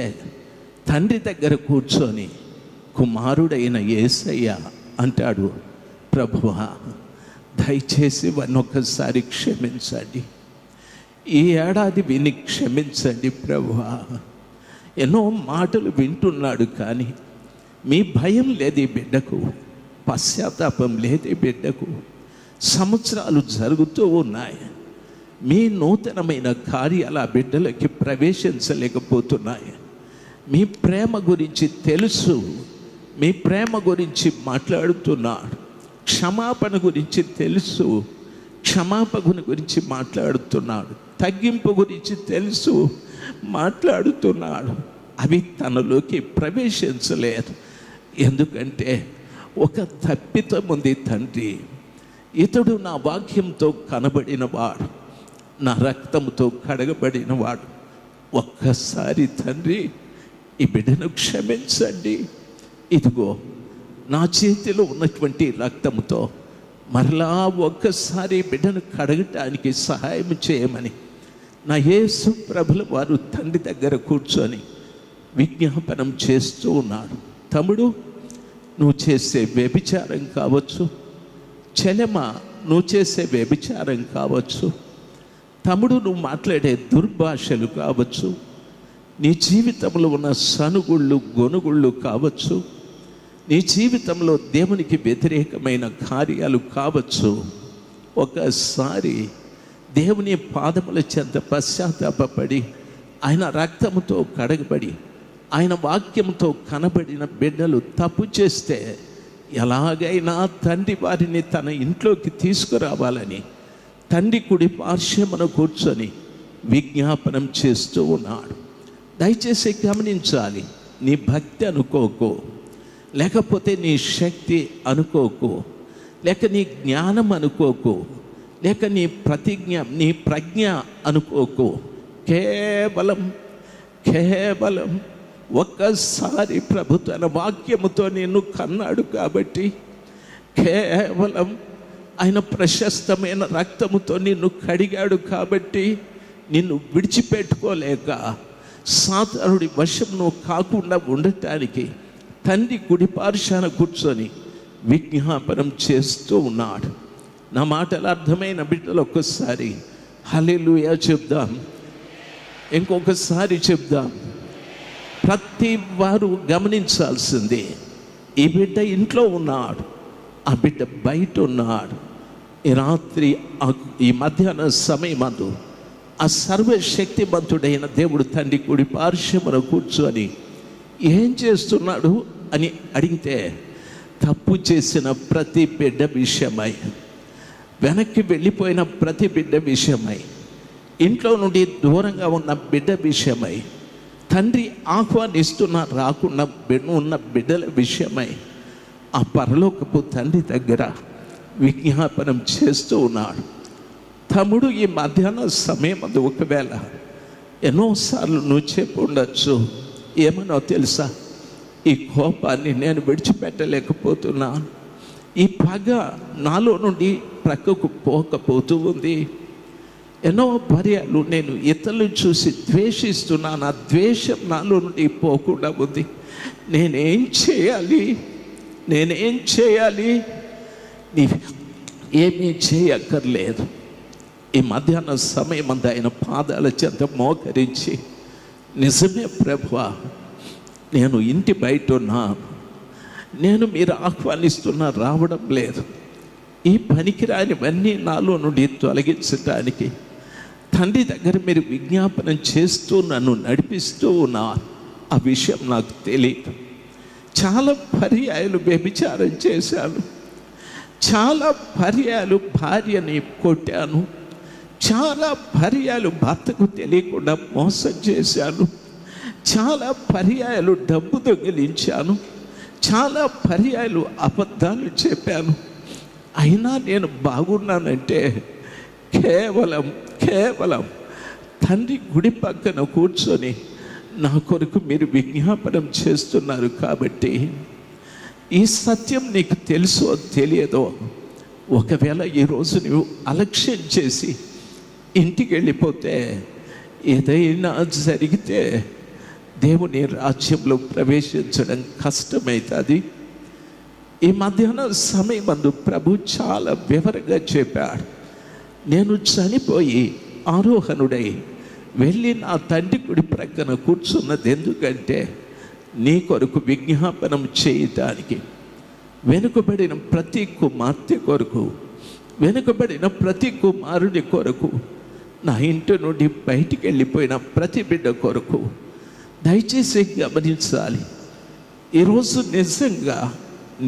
తండ్రి దగ్గర కూర్చొని కుమారుడైన యేసయ్య అంటాడు, ప్రభువా దయచేసి వారిని ఒక్కసారి క్షమించండి, ఈ ఏడాది విని క్షమించండి ప్రభువా. ఎన్నో మాటలు వింటున్నాడు కానీ మీ భయం లేదు ఈ బిడ్డకు, పశ్చాత్తాపం లేదు ఈ బిడ్డకు. సంవత్సరాలు జరుగుతూ ఉన్నాయి, మీ నూతనమైన కార్యాల బిడ్డలకి ప్రవేశించలేకపోతున్నాయి. మీ ప్రేమ గురించి తెలుసు, మీ ప్రేమ గురించి మాట్లాడుతున్నాడు. క్షమాపణ గురించి తెలుసు, క్షమాపణ గురించి మాట్లాడుతున్నాడు. తగ్గింపు గురించి తెలుసు, మాట్లాడుతున్నాడు. అవి తనలోకి ప్రవేశించలేదు. ఎందుకంటే ఒక తప్పితం ఉంది. తండ్రి, ఇతడు నా వాక్యంతో కనబడినవాడు, నా రక్తంతో కడగబడినవాడు. ఒక్కసారి తండ్రి ఈ బిడ్డను క్షమించండి, ఇదిగో నా చేతిలో ఉన్నటువంటి రక్తంతో మరలా ఒక్కసారి బిడ్డను కడగటానికి సహాయం చేయమని నా యేసు ప్రభుల వారు తండ్రి దగ్గర కూర్చొని విజ్ఞాపనం చేస్తూ ఉన్నాడు. తమ్ముడు, నువ్వు చేసే వ్యభిచారం కావచ్చు, చెలెమ నువ్వు చేసే వ్యభిచారం కావచ్చు, తమ్ముడు నువ్వు మాట్లాడే దుర్భాషలు కావచ్చు, నీ జీవితంలో ఉన్న సనుగుళ్ళు గొనుగుళ్ళు కావచ్చు, నీ జీవితంలో దేవునికి వ్యతిరేకమైన కార్యాలు కావచ్చు. ఒకసారి దేవుని పాదముల చెంత పశ్చాత్తాపడి ఆయన రక్తంతో కడగబడి ఆయన వాక్యంతో కనబడిన బిడ్డలు తప్పు చేస్తే ఎలాగైనా తండ్రి వారిని తన ఇంట్లోకి తీసుకురావాలని తండ్రి కుడి పార్శ్వమున కూర్చొని విజ్ఞాపనం చేస్తూ ఉన్నాడు. దయచేసి గమనించాలి, నీ భక్తి అనుకోకు, లేకపోతే నీ శక్తి అనుకోకు, లేక నీ జ్ఞానం అనుకోకు, లేక నీ ప్రజ్ఞ అనుకోకు. కేవలం ఒక్కసారి ప్రభు తన వాక్యముతో నిన్ను కన్నాడు కాబట్టి, కేవలం ఆయన ప్రశస్తమైన రక్తముతో నిన్ను కడిగాడు కాబట్టి నిన్ను విడిచిపెట్టుకోలేక సాతానుడి వశం నువ్వు కాకుండా ఉండటానికి తండ్రి కుడి పార్శ్వాన కూర్చొని విజ్ఞాపనం చేస్తూ ఉన్నాడు. నా మాటలు అర్థమైన బిడ్డలు ఒక్కసారి హల్లెలూయా చెప్దాం, ఇంకొకసారి చెప్దాం. ప్రతి వారు గమనించాల్సింది, ఈ బిడ్డ ఇంట్లో ఉన్నాడు, ఆ బిడ్డ బయట ఉన్నాడు. ఈ రాత్రి ఈ మధ్యాహ్న సమయమందు ఆ సర్వశక్తిమంతుడైన దేవుడు తండ్రి కుడి పార్శ్వమున కూర్చొని ఏం చేస్తున్నాడు అని అడిగితే, తప్పు చేసిన ప్రతి బిడ్డ విషయమై, వెనక్కి వెళ్ళిపోయిన ప్రతి బిడ్డ విషయమై, ఇంట్లో నుండి దూరంగా ఉన్న బిడ్డ విషయమై, తండ్రి ఆహ్వానిస్తున్న రాకుండా ఉన్న బిడ్డల విషయమై ఆ పరలోకపు తండ్రి దగ్గర విజ్ఞాపనం చేస్తూ ఉన్నాడు. తమ్ముడు, ఈ మధ్యాహ్న సమయం అది ఒకవేళ ఎన్నోసార్లు నువ్వు చెప్పి ఉండొచ్చు, ఏమనో తెలుసా, ఈ కోపాన్ని నేను విడిచిపెట్టలేకపోతున్నాను, ఈ పగ నాలో నుండి ప్రక్కకు పోకపోతూ ఉంది, ఎన్నో పర్యాలు నేను ఇతరులను చూసి ద్వేషిస్తున్నాను, ఆ ద్వేషం నాలో నుండి పోకుండా ఉంది, నేనేం చేయాలి? ఏమీ చేయక్కర్లేదు. ఈ మధ్యాహ్న సమయం అంతా ఆయన పాదాల చెంత మోకరించి, నిజమే ప్రభువా, నేను ఇంటి బయట ఉన్నాను, నేను మీరు ఆహ్వానిస్తున్నా రావడం లేదు. ఈ పనికిరానివన్నీ నాలో నుండి తొలగించడానికి తండ్రి దగ్గర మీరు విజ్ఞాపనం చేస్తూ నన్ను నడిపిస్తూ ఉన్నారు. ఆ విషయం నాకు తెలియదు. చాలా పర్యాయాలు వ్యభిచారం చేశాను, చాలా పర్యాయాలు భార్యని కొట్టాను, చాలా పర్యాయాలు భర్తకు తెలియకుండా మోసం చేశాను, చాలా పర్యాయాలు డబ్బు దొంగిలించాను, చాలా పర్యాయాలు అబద్ధాలు చెప్పాను. అయినా నేను బాగున్నానంటే కేవలం తండ్రి గుడి పక్కన కూర్చొని నా కొరకు మీరు విజ్ఞాపనం చేస్తున్నారు. కాబట్టి ఈ సత్యం నీకు తెలుసో తెలియదో, ఒకవేళ ఈరోజు నువ్వు అలక్ష్యం చేసి ఇంటికి వెళ్ళిపోతే ఏదైనా జరిగితే దేవుని రాజ్యంలో ప్రవేశించడం కష్టమవుతుంది. ఈ మధ్యాహ్న సమయమందు ప్రభు చాలా వివరంగా చెప్పాడు. నేను చనిపోయి ఆరోహణుడై వెళ్ళి నా తండ్రి కుడి ప్రక్కన కూర్చున్నది ఎందుకంటే నీ కొరకు విజ్ఞాపనం చేయటానికి, వెనుకబడిన ప్రతి కుమార్తె కొరకు, వెనుకబడిన ప్రతి కుమారుడి కొరకు, నా ఇంటి నుండి బయటికి వెళ్ళిపోయిన ప్రతి బిడ్డ కొరకు. దయచేసి గమనించాలి, ఈరోజు నిజంగా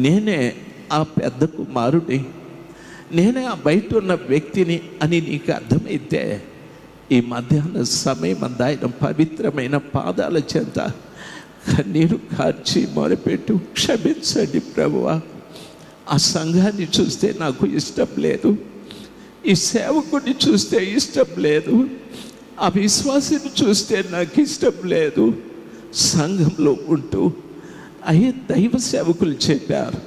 నేనే ఆ పెద్ద కుమారుడి, నేనే ఆ బయట ఉన్న వ్యక్తిని అని నీకు అర్థమైతే ఈ మధ్యాహ్న సమయం ఆయన పవిత్రమైన పాదాల చెంత కన్నీరు కార్చి మొరపెట్టు, క్షమించండి ప్రభువా, ఆ సంఘాన్ని చూస్తే నాకు ఇష్టం లేదు, ఈ సేవకుడిని చూస్తే ఇష్టం లేదు, ఆ విశ్వాసిని చూస్తే నాకు ఇష్టం లేదు. సంఘంలో ఉంటూ దైవ సేవకులు చెప్పారు,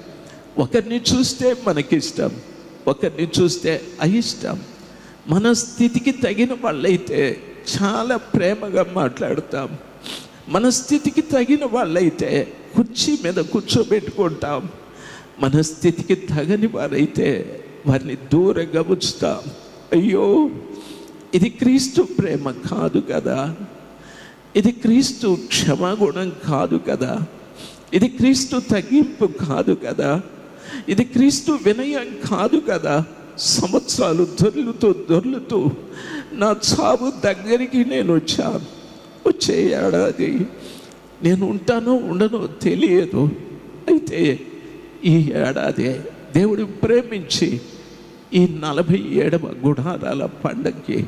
ఒకరిని చూస్తే మనకిష్టం, ఒకరిని చూస్తే అయిష్టం. మన స్థితికి తగిన వాళ్ళైతే చాలా ప్రేమగా మాట్లాడతాం, మన స్థితికి తగిన వాళ్ళైతే కుర్చీ మీద కూర్చోబెట్టుకుంటాం, మన స్థితికి తగని వారైతే వారిని దూరంగా ఉంచుతాం. అయ్యో, ఇది క్రీస్తు ప్రేమ కాదు కదా, ఇది క్రీస్తు క్షమాగుణం కాదు కదా, ఇది క్రీస్తు తగ్గింపు కాదు కదా, ఇది క్రీస్తు వినయం కాదు కదా. సంవత్సరాలు దొర్లుతూ నా చావు దగ్గరికి నేను వచ్చాను. వచ్చే ఏడాది నేను ఉంటానో ఉండనో తెలియదు. అయితే ఈ ఏడాది దేవుడు ప్రేమించి ఈ 47వ గుడారాల పండగకి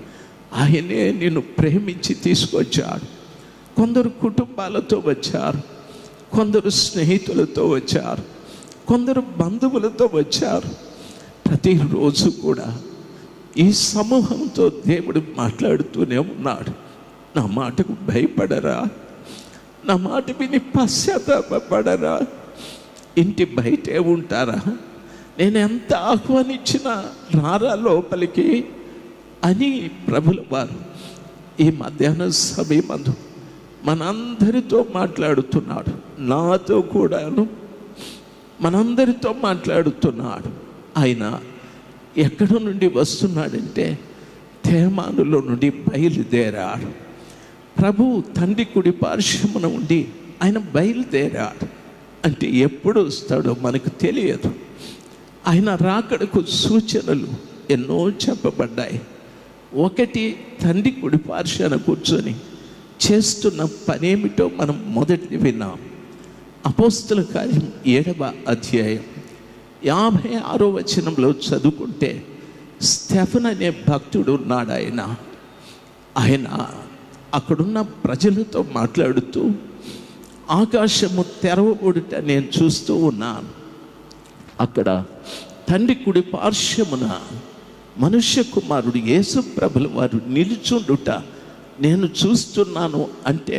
ఆయనే నిన్ను ప్రేమించి తీసుకొచ్చాడు. కొందరు కుటుంబాలతో వచ్చారు, కొందరు స్నేహితులతో వచ్చారు, కొందరు బంధువులతో వచ్చారు. ప్రతిరోజు కూడా ఈ సమూహంతో దేవుడు మాట్లాడుతూనే ఉన్నాడు. నా మాటకు భయపడరా, నా మాట విని పశ్చాత్తాపడరా, ఇంటి బయటే ఉంటారా, నేను ఎంత ఆహ్వానించినా రారా లోపలికి అని ప్రభుల వారు ఈ మధ్యాహ్న సమయమందు మనందరితో మాట్లాడుతున్నాడు. నాతో కూడాను మనందరితో మాట్లాడుతున్నాడు. ఆయన ఎక్కడ నుండి వస్తున్నాడంటే తేమానులో నుండి బయలుదేరాడు. ప్రభు తండ్రి కుడి పార్శ్వమున ఉండి ఆయన బయలుదేరాడు. అంటే ఎప్పుడు వస్తాడో మనకు తెలియదు. ఆయన రాకడకు సూచనలు ఎన్నో చెప్పబడ్డాయి. ఒకటి, తండ్రి కుడి పార్శ్వన కూర్చొని చేస్తున్న పనేమిటో మనం మొదటిది విన్నాం. అపోస్తల కార్యం 7వ అధ్యాయం 56వ వచనంలో చదువుకుంటే స్టెఫెను అనే భక్తుడు ఉన్నాడు. ఆయన అక్కడున్న ప్రజలతో మాట్లాడుతూ, ఆకాశము తెరవబడుట నేను చూస్తూ ఉన్నాను, అక్కడ తండ్రి కుడి పార్శ్వమున మనుష్య కుమారుడు యేసు ప్రభుల వారు నిలుచుండుట నేను చూస్తున్నాను అంటే,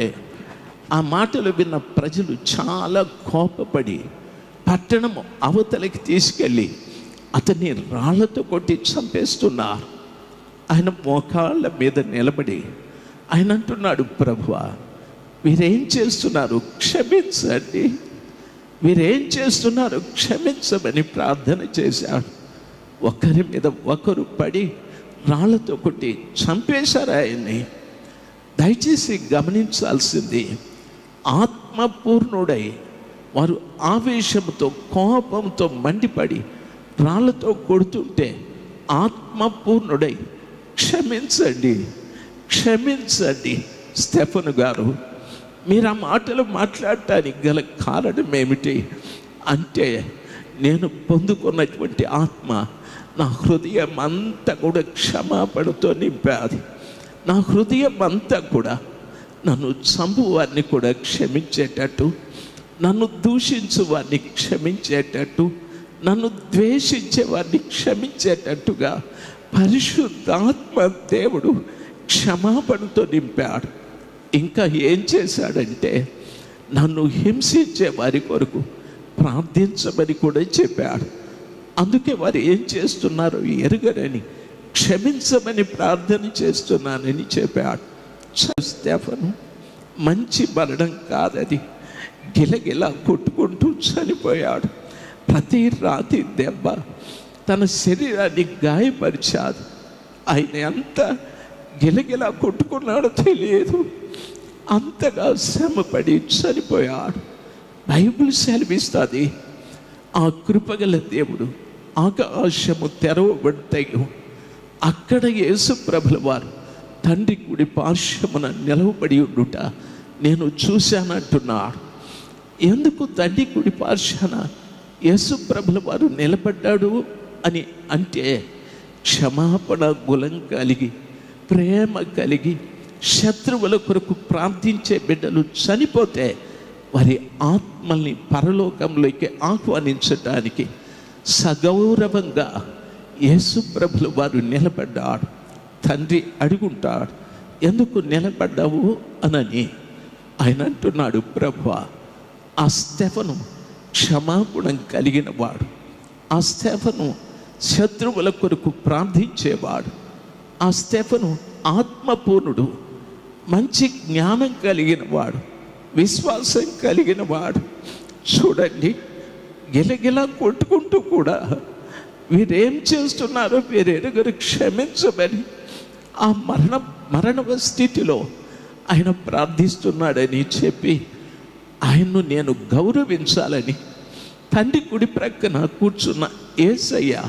ఆ మాటలు విన్న ప్రజలు చాలా కోపపడి పట్టణము అవతలకి తీసుకెళ్ళి అతన్ని రాళ్లతో కొట్టి చంపేస్తున్నారు. ఆయన మోకాళ్ళ మీద నిలబడి ఆయన అంటున్నాడు, ప్రభువా వీరేం చేస్తున్నారు, క్షమించండి, వీరేం చేస్తున్నారు, క్షమించమని ప్రార్థన చేశాడు. ఒకరి మీద ఒకరు పడి రాళ్లతో కొట్టి చంపేశారు ఆయన్ని. దయచేసి గమనించాల్సింది, ఆత్మపూర్ణుడై వారు ఆవేశంతో కోపంతో మండిపడి రాళ్ళతో కొడుతుంటే ఆత్మపూర్ణుడై క్షమించండి క్షమించండి స్టెఫను గారు, మీరు ఆ మాటలు మాట్లాడటానికి గల కారణం ఏమిటి అంటే, నేను పొందుకున్నటువంటి ఆత్మ నా హృదయం అంతా కూడా క్షమాపణతో నింపాది. నా హృదయం అంతా కూడా నన్ను చంపు వారిని కూడా క్షమించేటట్టు, నన్ను దూషించు వారిని క్షమించేటట్టు, నన్ను ద్వేషించే వారిని క్షమించేటట్టుగా పరిశుద్ధాత్మ దేవుడు క్షమాపణతో నింపాడు. ఇంకా ఏం చేశాడంటే, నన్ను హింసించే వారి కొరకు ప్రార్థించమని కూడా చెప్పాడు. అందుకే వారు ఏం చేస్తున్నారో ఎరుగరని క్షమించమని ప్రార్థన చేస్తున్నానని చెప్పాడు. స్టెఫను మంచి మరణం కాదది, గిలగిలా కొట్టుకుంటూ చనిపోయాడు. ప్రతి రాతి దెబ్బ తన శరీరాన్ని గాయపరిచాడు. ఆయన ఎంత గిలగిలా కొట్టుకున్నాడో తెలియదు, అంతగా శ్రమపడి చనిపోయాడు. బైబిల్ సెలవిస్తుంది, ఆ కృపగల దేవుడు ఆకాశము తెరవబడతాయి, అక్కడ యేసు ప్రభుల వారు తండ్రి కుడి పార్శ్వమున నిలవబడి ఉండుట నేను చూశానంటున్నాడు. ఎందుకు తండ్రి కుడి పార్శ్వన యేసు ప్రభుల వారు నిలబడ్డాడు అని అంటే, క్షమాపణ గుణం కలిగి ప్రేమ కలిగి శత్రువుల కొరకు ప్రార్థించే బిడ్డలు చనిపోతే వారి ఆత్మల్ని పరలోకంలోకి ఆహ్వానించడానికి సగౌరవంగా యేసు ప్రభుల వారు నిలబడ్డాడు. తండ్రి అడుగుంటాడు, ఎందుకు నిలబడ్డావు అనని. ఆయన అంటున్నాడు, ప్రభువా, ఆ స్టెఫను క్షమాగుణం కలిగిన వాడు, ఆ స్టెఫను శత్రువుల కొరకు ప్రార్థించేవాడు, ఆ స్టెఫను ఆత్మపూర్ణుడు, మంచి జ్ఞానం కలిగిన వాడు, విశ్వాసం కలిగిన వాడు. చూడండి, గిలగిలా కొట్టుకుంటూ కూడా వీరేం చేస్తున్నారో వీరెరుగరు క్షమించమని ఆ మరణ స్థితిలో ఆయన ప్రార్థిస్తున్నాడని చెప్పి ఆయన్ను నేను గౌరవించాలని తండ్రి కుడి ప్రక్కన కూర్చున్న యేసయ్య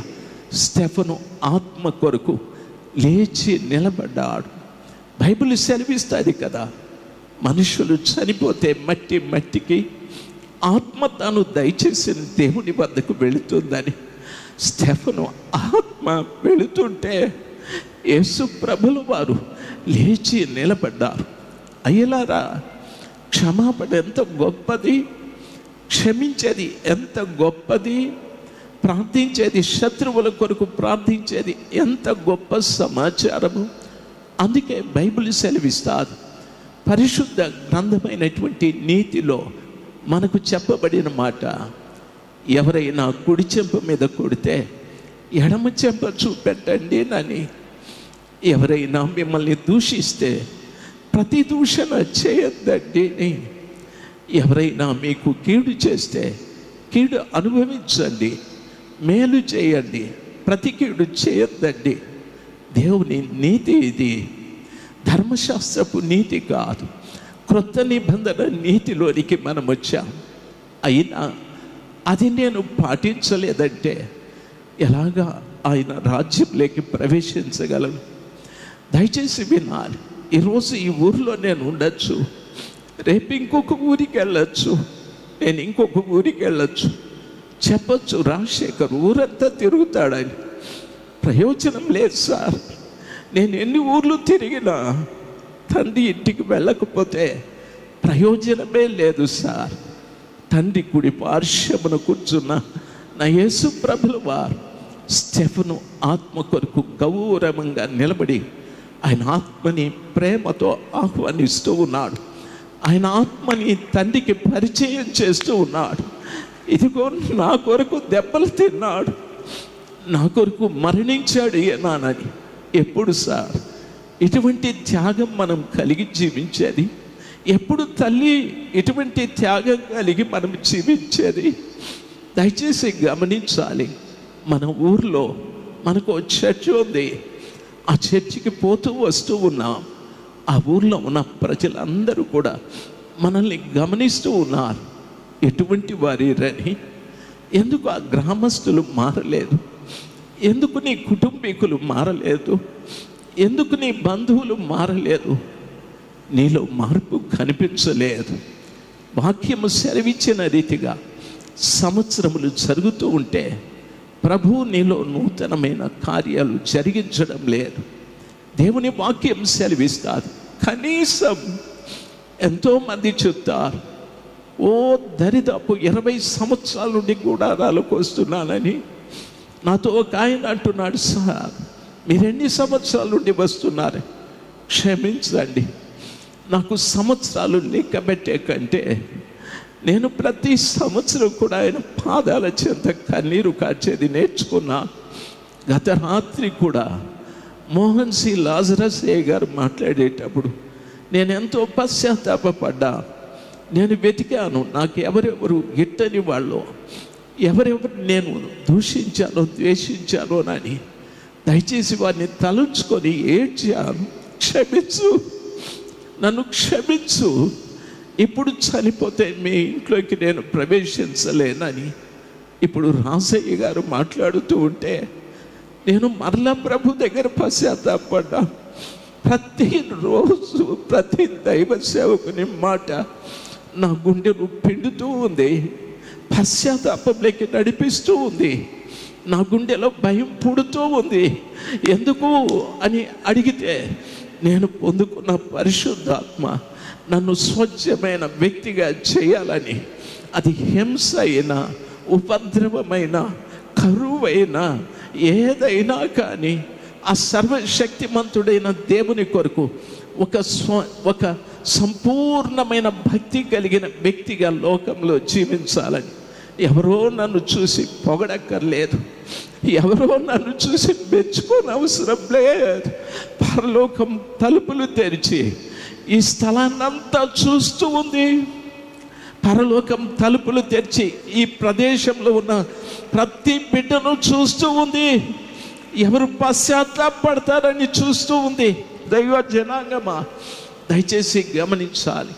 స్టెఫను ఆత్మ కొరకు లేచి నిలబడ్డాడు. బైబిల్ సెలవిస్తుంది కదా, మనుషులు చనిపోతే మట్టికి ఆత్మ తాను దయచేసిన దేవుని వద్దకు వెళుతుందని. స్టెఫను ఆత్మ వెళుతుంటే యేసు ప్రభుల వారు లేచి నిలబడ్డారు. అయ్యలారా, క్షమాపణ ఎంత గొప్పది, క్షమించేది ఎంత గొప్పది, ప్రార్థించేది శత్రువుల కొరకు ప్రార్థించేది ఎంత గొప్ప సమాచారము. అందుకే బైబిల్ సెలవిస్తాది, పరిశుద్ధ గ్రంథమైనటువంటి నీతిలో మనకు చెప్పబడిన మాట, ఎవరైనా కుడి చెంప మీద కొడితే ఎడమ చెంప చూపెట్టండి అని. ఎవరైనా మిమ్మల్ని దూషిస్తే ప్రతి దూషణ చేయొద్దండి. ఎవరైనా మీకు కీడు చేస్తే కీడు అనుభవించండి, మేలు చేయండి, ప్రతి కీడు చేయొద్దండి. దేవుని నీతి ఇది, ధర్మశాస్త్రపు నీతి కాదు, క్రొత్త నిబంధన నీతిలోనికి మనం వచ్చాం. అయినా అది నేను పాటించలేదంటే ఎలాగా ఆయన రాజ్యంలోకి ప్రవేశించగలను? దయచేసి వినాలి. ఈరోజు ఈ ఊరిలో నేను ఉండొచ్చు, రేపు ఇంకొక ఊరికి వెళ్ళొచ్చు, నేను ఇంకొక ఊరికి వెళ్ళొచ్చు. చెప్పచ్చు, రాజశేఖర్ ఊరంతా తిరుగుతాడని. ప్రయోజనం లేదు సార్. నేను ఎన్ని ఊర్లు తిరిగినా తండ్రి ఇంటికి వెళ్ళకపోతే ప్రయోజనమే లేదు సార్. తండ్రి కుడి పార్శ్వమున కూర్చున్న నా యేసు ప్రభుల వారు స్టెఫను ఆత్మ కొరకు గౌరవంగా నిలబడి ఆయన ఆత్మని ప్రేమతో ఆహ్వానిస్తూ ఉన్నాడు. ఆయన ఆత్మని తండ్రికి పరిచయం చేస్తూ ఉన్నాడు. ఇదిగో నా కొరకు దెబ్బలు తిన్నాడు, నా కొరకు మరణించాడు ఏనానని. ఎప్పుడు సార్ ఇటువంటి త్యాగం మనం కలిగి జీవించేది? ఎప్పుడు తల్లి ఇటువంటి త్యాగం కలిగి మనం జీవించేది? దయచేసి గమనించాలి. మన ఊర్లో మనకు చర్చ్ ఉంది, ఆ చర్చికి పోతూ వస్తూ ఉన్నాం. ఆ ఊర్లో ఉన్న ప్రజలందరూ కూడా మనల్ని గమనిస్తూ ఉన్నారు. ఎటువంటి వారిరని? ఎందుకు ఆ గ్రామస్తులు మారలేదు? ఎందుకు నీ కుటుంబీకులు మారలేదు? ఎందుకు నీ బంధువులు మారలేదు? నీలో మార్పు కనిపించలేదు. వాక్యము సెలవిచ్చిన రీతిగా సంవత్సరములు జరుగుతూ ఉంటే ప్రభు నీలో నూతనమైన కార్యాలు జరిగించడం లేదు. దేవుని వాక్యం సెలవిస్తారు. కనీసం ఎంతోమంది చెప్తారు, ఓ దరిదాపు 20 సంవత్సరాల నుండి గుడారాలకు వస్తున్నానని. నాతో ఒక ఆయన అంటున్నాడు, సార్ మీరు ఎన్ని సంవత్సరాల నుండి వస్తున్నారు? క్షమించండి, నాకు సంవత్సరాలు లెక్కబెట్టే కంటే నేను ప్రతి సంవత్సరం కూడా ఆయన పాదాల చెంత కన్నీరు కార్చేది నేర్చుకున్నా. గత రాత్రి కూడా మోహన్ సి లాజరస్ గారు మాట్లాడేటప్పుడు నేను ఎంతో పశ్చాత్తాపడ్డా. నేను వెతికాను, నాకు ఎవరెవరు గిట్టని వాళ్ళు, ఎవరెవరు నేను దూషించానో ద్వేషించానోనని. దయచేసి వారిని తలుచుకొని ఏడ్చాను. క్షమించు, నన్ను క్షమించు. ఇప్పుడు చనిపోతే మీ ఇంట్లోకి నేను ప్రవేశించలేనని. ఇప్పుడు రాజయ్య గారు మాట్లాడుతూ ఉంటే నేను మరలా ప్రభు దగ్గర పశ్చాత్తాపడ్డా. ప్రతిరోజు ప్రతి దైవ సేవకుని మాట నా గుండెను పిండుతూ ఉంది, పశ్చాత్తాపంలోకి నడిపిస్తూ ఉంది. నా గుండెలో భయం పుడుతూ ఉంది. ఎందుకు అని అడిగితే నేను పొందుకున్న పరిశుద్ధాత్మ నన్ను స్వచ్ఛమైన వ్యక్తిగా చేయాలని. అది హింస అయినా, ఉపద్రవమైన, కరువైన, ఏదైనా కానీ ఆ సర్వశక్తిమంతుడైన దేవుని కొరకు ఒక సంపూర్ణమైన భక్తి కలిగిన వ్యక్తిగా లోకంలో జీవించాలని. ఎవరో నన్ను చూసి పొగడక్కర్లేదు, ఎవరో నన్ను చూసి మెచ్చుకోని అవసరం లేదు. పరలోకం తలుపులు తెరిచి ఈ స్థలాన్నంతా చూస్తూ ఉంది. పరలోకం తలుపులు తెరిచి ఈ ప్రదేశంలో ఉన్న ప్రతి బిడ్డను చూస్తూ ఉంది. ఎవరు పశ్చాత్తాపడతారని చూస్తూ ఉంది. దైవ జనాంగమా, దయచేసి గమనించాలి.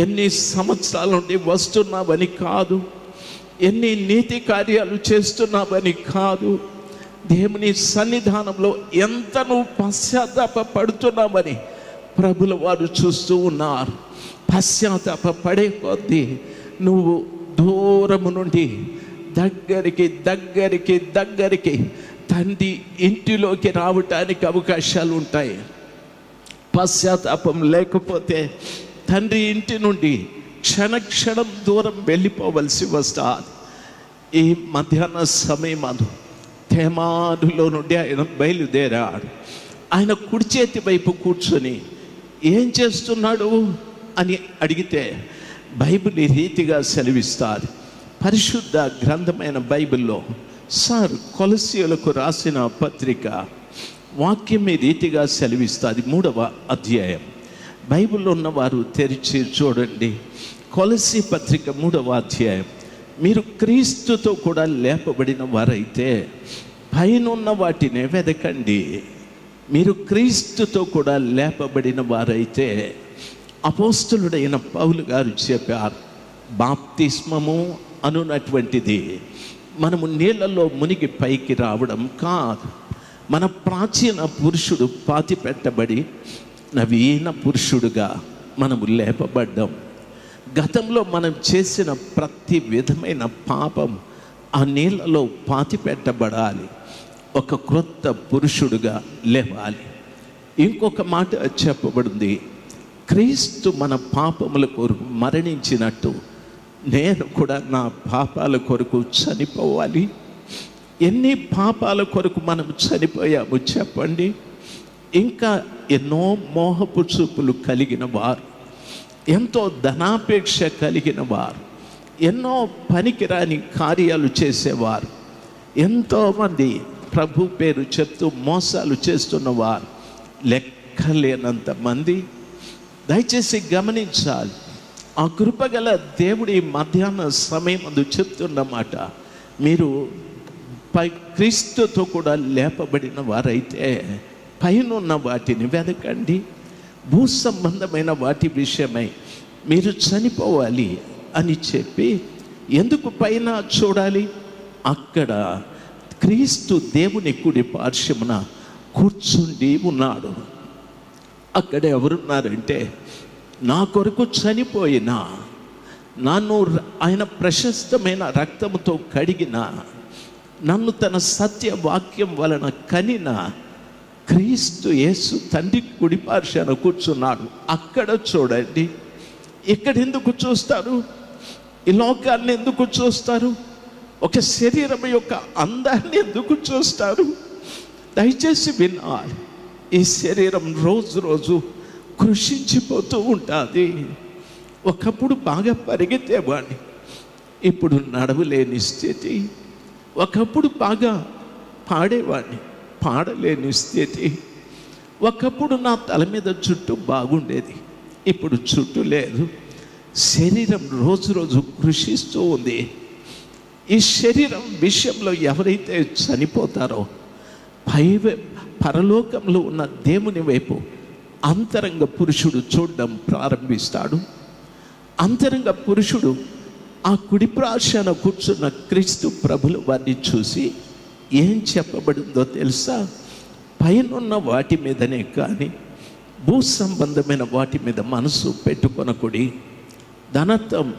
ఎన్ని సంవత్సరాల నుండి వస్తున్నావని కాదు, ఎన్ని నీతి కార్యాలు చేస్తున్నావని కాదు, దేవుని సన్నిధానంలో ఎంత నువ్వు పశ్చాత్తాప పడుతున్నావని ప్రభుల వారు చూస్తూ ఉన్నారు. పశ్చాత్తాప పడే కొద్దీ నువ్వు దూరము నుండి దగ్గరికి దగ్గరికి దగ్గరికి తండ్రి ఇంటిలోకి రావటానికి అవకాశాలు ఉంటాయి. పశ్చాత్తాపం లేకపోతే తండ్రి ఇంటి నుండి క్షణక్షణం దూరం వెళ్ళిపోవలసి వస్తుంది. ఈ మధ్యాహ్న సమయం తేమానులో నుండి ఆయన బయలుదేరాడు. ఆయన కుడి చేతి వైపు కూర్చొని ఏం చేస్తున్నాడు అని అడిగితే బైబిల్ ఈ రీతిగా సెలవిస్తారు. పరిశుద్ధ గ్రంథమైన బైబిల్లో సార్ కొలస్సీయులకు రాసిన పత్రిక వాక్యం ఈ రీతిగా సెలవిస్తుంది. 3వ అధ్యాయం. బైబిల్లో ఉన్నవారు తెరిచి చూడండి. కొలస్సీ పత్రిక 3వ అధ్యాయం. మీరు క్రీస్తుతో కూడా లేపబడిన వారైతే పైనున్న వాటినే వెదకండి. మీరు క్రీస్తుతో కూడా లేపబడిన వారైతే, అపోస్తలుడైన పౌలు గారు చెప్పారు, బాప్తిస్మము అనున్నటువంటిది మనము నీళ్ళల్లో మునిగి పైకి రావడం కాదు. మన ప్రాచీన పురుషుడు పాతి పెట్టబడి నవీన పురుషుడుగా మనము లేపబడ్డాం. గతంలో మనం చేసిన ప్రతి విధమైన పాపం ఆ నీళ్ళలో పాతి పెట్టబడాలి, ఒక క్రొత్త పురుషుడుగా లేవాలి. ఇంకొక మాట చెప్పబడింది, క్రీస్తు మన పాపముల కొరకు మరణించినట్టు నేను కూడా నా పాపాల కొరకు చనిపోవాలి. ఎన్ని పాపాల కొరకు మనం చనిపోయాము చెప్పండి. ఇంకా ఎన్నో మోహపు చూపులు కలిగిన వారు, ఎంతో ధనాపేక్ష కలిగిన వారు, ఎన్నో పనికిరాని కార్యాలు చేసేవారు, ఎంతోమంది ప్రభు పేరు చెప్తూ మోసాలు చేస్తున్నవారు లెక్కలేనంత మంది. దయచేసి గమనించాలి. ఆ కృపగల దేవుడి మధ్యాహ్న సమయం చెప్తున్నమాట, మీరు క్రీస్తుతో కూడా లేపబడిన వారైతే పైనున్న వాటిని వెదకండి. భూ సంబంధమైన వాటి విషయమై మీరు చనిపోవాలి అని చెప్పి ఎందుకు పైన చూడాలి? అక్కడ క్రీస్తు దేవుని కుడి పార్శ్వమున కూర్చుండి ఉన్నాడు. అక్కడ ఎవరున్నారంటే, నా కొరకు చనిపోయిన, నన్ను ఆయన ప్రశస్తమైన రక్తముతో కడిగిన, నన్ను తన సత్య వాక్యం వలన కనిన క్రీస్తు యేసు తండ్రి కుడి పార్శ్వన కూర్చున్నాడు. అక్కడ చూడండి. ఇక్కడ ఎందుకు చూస్తారు? ఈ లోకాన్ని ఎందుకు చూస్తారు? ఒక శరీరం యొక్క అందాన్ని ఎందుకు చూస్తారు? దయచేసి వినాలి. ఈ శరీరం రోజు రోజు కృషించిపోతూ ఉంటుంది. ఒకప్పుడు బాగా పరిగెత్తేవాడిని, ఇప్పుడు నడవలేని స్థితి. ఒకప్పుడు బాగా పాడేవాడిని, పాడలేని స్థితి. ఒకప్పుడు నా తల మీద జుట్టు బాగుండేది, ఇప్పుడు జుట్టు లేదు. శరీరం రోజు రోజు కృషిస్తూ ఉంది. ఈ శరీరం విషయంలో ఎవరైతే చనిపోతారో పరలోకంలో ఉన్న దేవుని వైపు అంతరంగ పురుషుడు చూడడం ప్రారంభిస్తాడు. అంతరంగ పురుషుడు ఆ కుడి పార్శ్వన కూర్చున్న క్రీస్తు ప్రభుల వారిని చూసి ఏం చెప్పబడిందో తెలుసా? పైనున్న వాటి మీదనే కానీ భూ సంబంధమైన వాటి మీద మనసు పెట్టుకొనకుడి. ధనత్వం,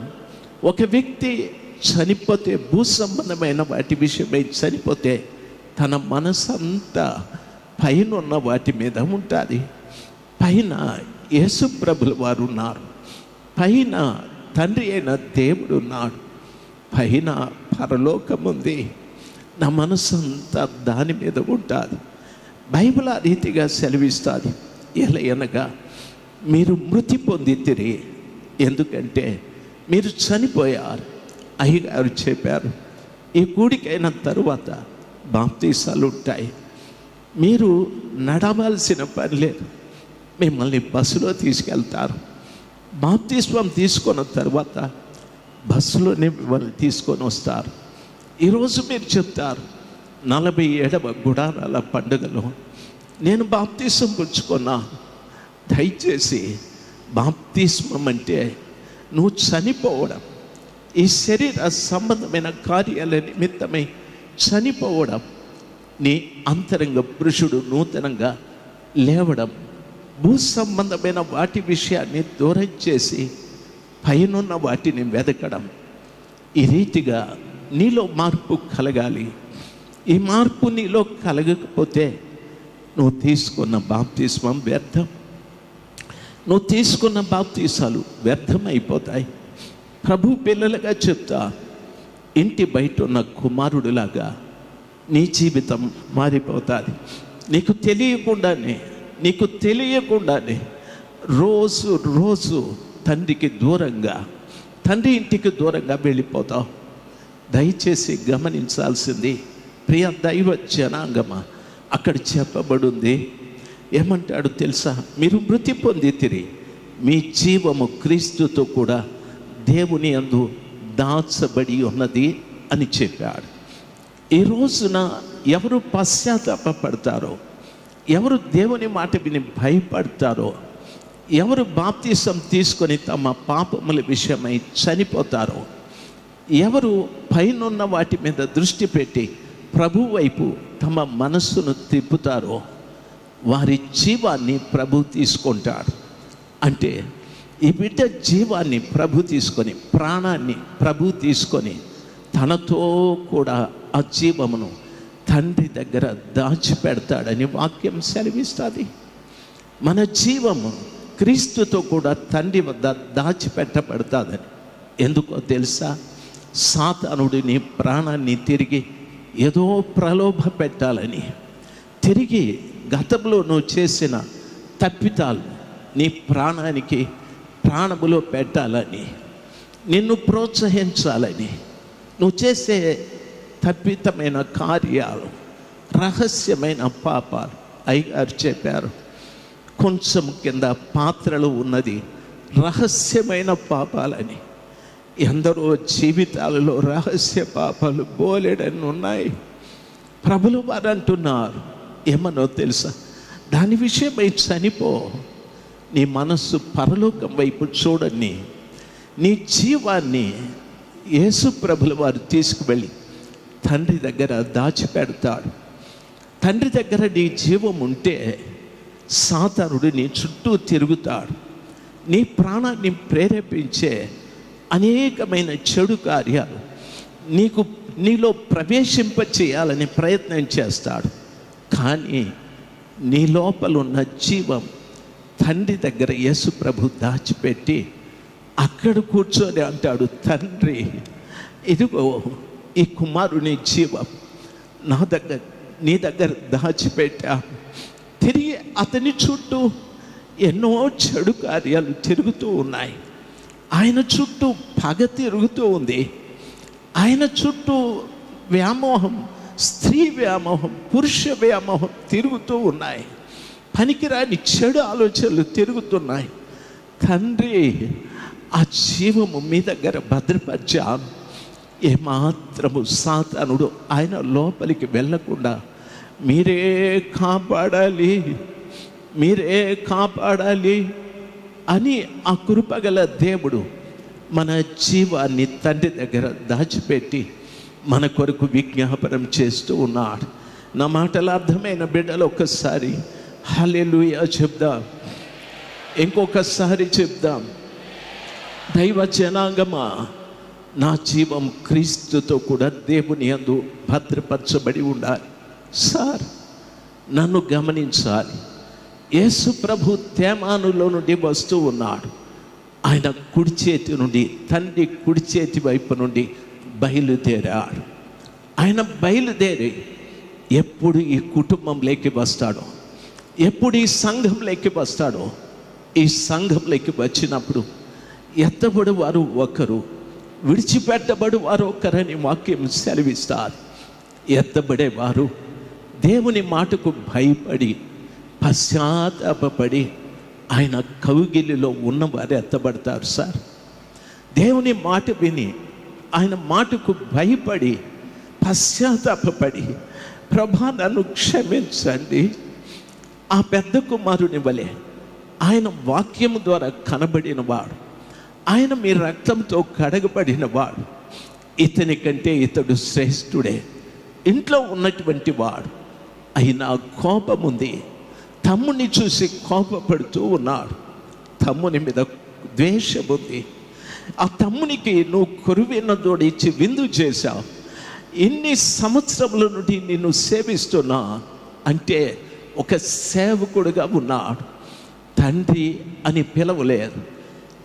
ఒక వ్యక్తి చనిపోతే, భూ సంబంధమైన వాటి విషయమై చనిపోతే తన మనసంతా పైన ఉన్న వాటి మీద ఉంటుంది. పైన యేసు ప్రభుల వారు ఉన్నారు, పైన తండ్రి అయిన దేవుడు ఉన్నాడు, పైన పరలోకం ఉంది. నా మనసంతా దాని మీద ఉంటుంది. బైబిల్ ఆ రీతిగా సెలవిస్తుంది. ఎలా అనగా, మీరు మృతి పొందితిరి, ఎందుకంటే మీరు చనిపోయారు. అయ్యగారు చెప్పారు, ఈ కూడికైన తరువాత బాప్తీసాలు ఉంటాయి. మీరు నడవాల్సిన పని లేదు, మిమ్మల్ని బస్సులో తీసుకెళ్తారు. బాప్తిస్మం తీసుకున్న తర్వాత బస్సులోనే మిమ్మల్ని తీసుకొని వస్తారు. ఈరోజు మీరు చెప్తారు, 47వ గుడారాల పండుగలో నేను బాప్తిస్మం పుచ్చుకున్నా. దయచేసి బాప్తిస్మం అంటే నువ్వు చనిపోవడం, ఈ శరీర సంబంధమైన కార్యాల నిమిత్తమై చనిపోవడం, నీ అంతరంగ పురుషుడు నూతనంగా లేవడం, భూ సంబంధమైన వాటి విషయాన్ని దూరం చేసి పైనున్న వాటిని వెతకడం. ఈ రీతిగా నీలో మార్పు కలగాలి. ఈ మార్పు నీలో కలగకపోతే నువ్వు తీసుకున్న బాప్తిస్మం వ్యర్థం, నువ్వు తీసుకున్న బాప్తీసాలు వ్యర్థమైపోతాయి. ప్రభు పిల్లలుగా చెప్తా, ఇంటి బయట ఉన్న కుమారుడిలాగా నీ జీవితం మారిపోతుంది. నీకు తెలియకుండానే రోజు రోజు తండ్రికి దూరంగా, తండ్రి ఇంటికి దూరంగా వెళ్ళిపోతావు. దయచేసి గమనించాల్సింది ప్రియ దైవ జనాంగమా, అక్కడ చెప్పబడింది ఏమంటాడు తెలుసా? మీరు మృతి పొందితిరి, మీ జీవము క్రీస్తుతో కూడా దేవుని యందు దాచబడి ఉన్నది అని చెప్పాడు. ఈ రోజున ఎవరు పశ్చాత్తాపడతారో, ఎవరు దేవుని మాట విని భయపడతారో, ఎవరు బాప్తిసం తీసుకొని తమ పాపముల విషయమై చనిపోతారో, ఎవరు పైనున్న వాటి మీద దృష్టి పెట్టి ప్రభు వైపు తమ మనస్సును తిప్పుతారో వారి జీవాన్ని ప్రభు తీసుకుంటాడు. అంటే ఈ బిడ్డ జీవాన్ని ప్రభు తీసుకొని, ప్రాణాన్ని ప్రభు తీసుకొని తనతో కూడా ఆ జీవమును తండ్రి దగ్గర దాచిపెడతాడని వాక్యం సెలవిస్తుంది. మన జీవము క్రీస్తుతో కూడా తండ్రి వద్ద దాచిపెట్టబడతాదని. ఎందుకో తెలుసా? సాతానుడు నీ ప్రాణాన్ని తిరిగి ఏదో ప్రలోభ పెట్టాలని, తిరిగి గతంలో నువ్వు చేసిన తప్పితాలు నీ ప్రాణానికి ప్రాణములో పెట్టాలని, నిన్ను ప్రోత్సహించాలని, నువ్వు చేసే తప్పితమైన కార్యాలు, రహస్యమైన పాపాలు. అయ్యగారు చెప్పారు, కొంచెం కింద పాత్రలు ఉన్నది రహస్యమైన పాపాలని. ఎందరో జీవితాలలో రహస్య పాపాలు బోలెడని ఉన్నాయి. ప్రభులు వారు అంటున్నారు, ఏమనో తెలుసా? దాని విషయమై చనిపో, నీ మనస్సు పరలోకం వైపు చూడని, నీ జీవాన్ని యేసు ప్రభుల వారు తీసుకువెళ్ళి తండ్రి దగ్గర దాచిపెడతాడు. తండ్రి దగ్గర నీ జీవం ఉంటే సాతానుడు నీ చుట్టూ తిరుగుతాడు. నీ ప్రాణాన్ని ప్రేరేపించే అనేకమైన చెడు కార్యాలు నీలో ప్రవేశింపచేయాలని ప్రయత్నం చేస్తాడు. కానీ నీ లోపల ఉన్న జీవం తండ్రి దగ్గర యేసు ప్రభు దాచిపెట్టి అక్కడ కూర్చొని అంటాడు, తండ్రి ఇదిగో ఈ కుమారుని జీవం నీ దగ్గర దాచిపెట్టా. తిరిగి అతని చుట్టూ ఎన్నో చెడు కార్యాలు తిరుగుతూ ఉన్నాయి. ఆయన చుట్టూ పగ తిరుగుతూ ఉంది. ఆయన చుట్టూ వ్యామోహం, స్త్రీ వ్యామోహం, పురుష వ్యామోహం తిరుగుతూ ఉన్నాయి. పనికిరాని చెడు ఆలోచనలు తిరుగుతున్నాయి. తండ్రి ఆ జీవము మీ దగ్గర భద్రపరిచాను. ఏమాత్రము సాతానుడు ఆయన లోపలికి వెళ్ళకుండా మీరే కాపాడాలి అని ఆ కృపగల దేవుడు మన జీవాన్ని తండ్రి దగ్గర దాచిపెట్టి మన కొరకు విజ్ఞాపనం చేస్తూ ఉన్నాడు. నా మాటలు అర్థమైన బిడ్డలు ఒక్కసారి హల్లెలూయా చెప్దాం, ఇంకొకసారి చెప్దాం. దైవ జనాంగమా, నా జీవం క్రీస్తుతో కూడా దేవుని యందు భద్రపరచబడి ఉండాలి. సార్, నన్ను గమనించాలి. యేసు ప్రభు తేమానులో నుండి వస్తూ ఉన్నాడు. ఆయన కుడి చేతి నుండి, తండ్రి కుడి చేతి వైపు నుండి బయలుదేరాడు. ఆయన బయలుదేరి ఎప్పుడు ఈ కుటుంబంలోకి వస్తాడో, ఎప్పుడు ఈ సంఘంలోకి వస్తాడో, ఈ సంఘంలోకి వచ్చినప్పుడు ఎత్తబడి వారు ఒకరు, విడిచిపెట్టబడి వారు ఒకరని వాక్యం సెలవిస్తారు. ఎత్తబడేవారు దేవుని మాటకు భయపడి పశ్చాత్తాపడి ఆయన కౌగిలిలో ఉన్నవారు ఎత్తబడతారు. సార్, దేవుని మాట విని ఆయన మాటకు భయపడి పశ్చాత్తాపడి, ప్రభా నన్ను క్షమించండి, ఆ పెద్ద కుమారుని వలె ఆయన వాక్యం ద్వారా కనబడిన వాడు, ఆయన మీ రక్తంతో కడగబడిన వాడు, ఇతని కంటే ఇతడు శ్రేష్ఠుడే, ఇంట్లో ఉన్నటువంటి వాడు, అయినా కోపం ఉంది. తమ్ముని చూసి కోపపడుతూ ఉన్నాడు. తమ్ముని మీద ద్వేషం ఉంది. ఆ తమ్మునికి నువ్వు కొరువిన జోడించి విందు చేశావు. ఇన్ని సంవత్సరముల నుండి నిన్ను సేవిస్తున్నా అంటే ఒక సేవకుడుగా ఉన్నాడు. తండ్రి అని పిలవలేదు.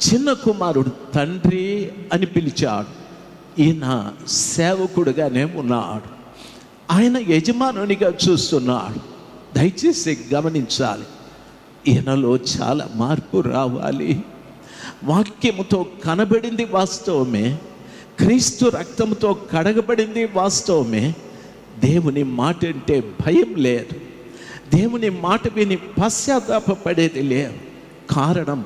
చిన్న కుమారుడు తండ్రి అని పిలిచాడు. ఈయన సేవకుడుగానే ఉన్నాడు. ఆయన యజమానునిగా చూస్తున్నాడు. దయచేసి గమనించాలి, ఈయనలో చాలా మార్పు రావాలి. వాక్యముతో కనబడింది వాస్తవమే, క్రీస్తు రక్తంతో కడగబడింది వాస్తవమే. దేవుని మాట అంటే భయం లేదు. దేవుని మాట విని పశ్చాత్తాపడేది లేదు. కారణం,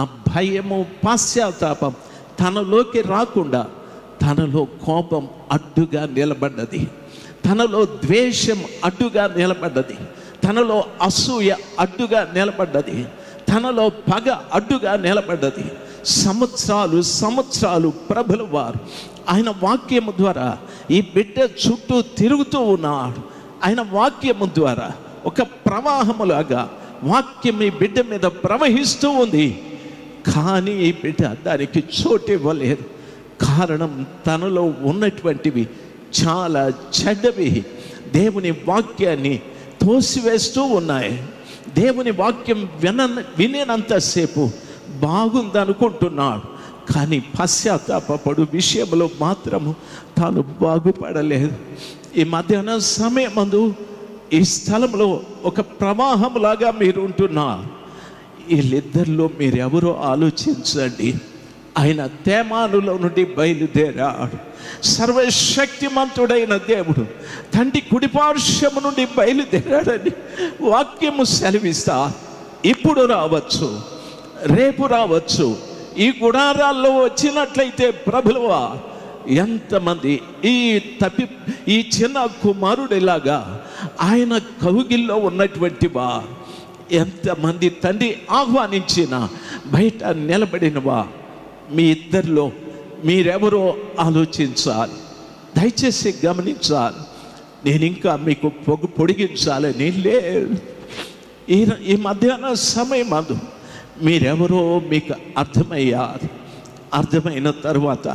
ఆ భయము పశ్చాత్తాపం తనలోకి రాకుండా తనలో కోపం అడ్డుగా నిలబడ్డది, తనలో ద్వేషం అడ్డుగా నిలబడ్డది, తనలో అసూయ అడ్డుగా నిలబడ్డది, తనలో పగ అడ్డుగా నిలబడ్డది. సంవత్సరాలు ప్రభుల వారు ఆయన వాక్యము ద్వారా ఈ బిడ్డ చుట్టూ తిరుగుతూ ఉన్నాడు. ఆయన వాక్యము ద్వారా ఒక ప్రవాహములాగా వాక్యం ఈ బిడ్డ మీద ప్రవహిస్తూ ఉంది. కానీ ఈ బిడ్డ దానికి చోటు ఇవ్వలేదు. కారణం, తనలో ఉన్నటువంటివి చాలా చెడ్డవి. దేవుని వాక్యాన్ని తోసివేస్తూ ఉన్నాయి. దేవుని వాక్యం వినేనంతసేపు బాగుందనుకుంటున్నాడు, కానీ పశ్చాత్తాపడు విషయంలో మాత్రము తాను బాగుపడలేదు. ఈ మధ్యాహ్నం సమయమందు ఈ స్థలంలో ఒక ప్రవాహంలాగా మీరు ఉంటున్నారు. వీళ్ళిద్దరిలో మీరెవరో ఆలోచించండి. ఆయన తేమానులో నుండి బయలుదేరాడు. సర్వశక్తిమంతుడైన దేవుడు తండ్రి కుడిపార్శ్వము నుండి బయలుదేరాడని వాక్యము సెలవిస్తా. ఇప్పుడు రావచ్చు, రేపు రావచ్చు. ఈ గుడారాల్లో వచ్చినట్లయితే ప్రభువా, ఎంతమంది ఈ చిన్న కుమారుడిలాగా ఆయన కౌగిల్లో ఉన్నటువంటి వా, ఎంతమంది తండ్రి ఆహ్వానించిన బయట నిలబడినవా, మీ ఇద్దరిలో మీరెవరో ఆలోచించాలి. దయచేసి గమనించాలి. నేను ఇంకా మీకు పొడిగించాలని లేదు. ఈ మధ్యాహ్న సమయం అందు మీరెవరో మీకు అర్థమయ్యారు. అర్థమైన తర్వాత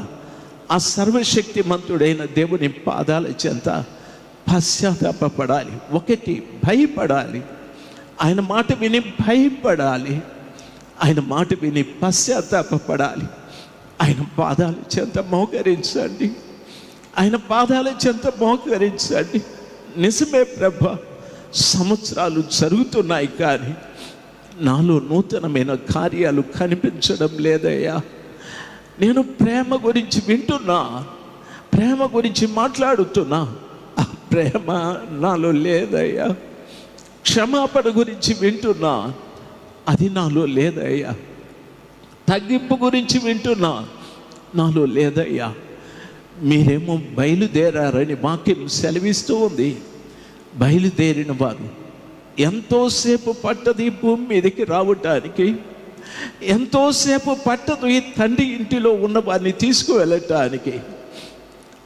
ఆ సర్వశక్తిమంతుడైన దేవుని పాదాల చెంత పశ్చాత్తాపపడాలి. ఒకటి, భయపడాలి. ఆయన మాట విని భయపడాలి. ఆయన మాట విని పశ్చాత్తాపపడాలి. ఆయన పాదాల చెంత మోకరించండి. ఆయన పాదాల చెంత మోకరించండి. నిజమే ప్రభా, సంవత్సరాలు జరుగుతున్నాయి కానీ నాలో నూతనమైన కార్యాలు కనిపించడం లేదయ్యా. నేను ప్రేమ గురించి వింటున్నా, ప్రేమ గురించి మాట్లాడుతున్నా, ఆ ప్రేమ నాలో లేదయ్యా. క్షమాపణ గురించి వింటున్నా, అది నాలో లేదయ్యా. తగ్గింపు గురించి వింటున్నా, నాలో లేదయ్యా. మీరేమో బయలుదేరారని వాక్యం సెలవిస్తూ ఉంది. బయలుదేరిన వారు ఎంతోసేపు పట్టదు ఈ భూమి మీదకి రావటానికి. ఎంతోసేపు పట్టదు ఈ తండ్రి ఇంటిలో ఉన్న వారిని తీసుకువెళ్ళటానికి.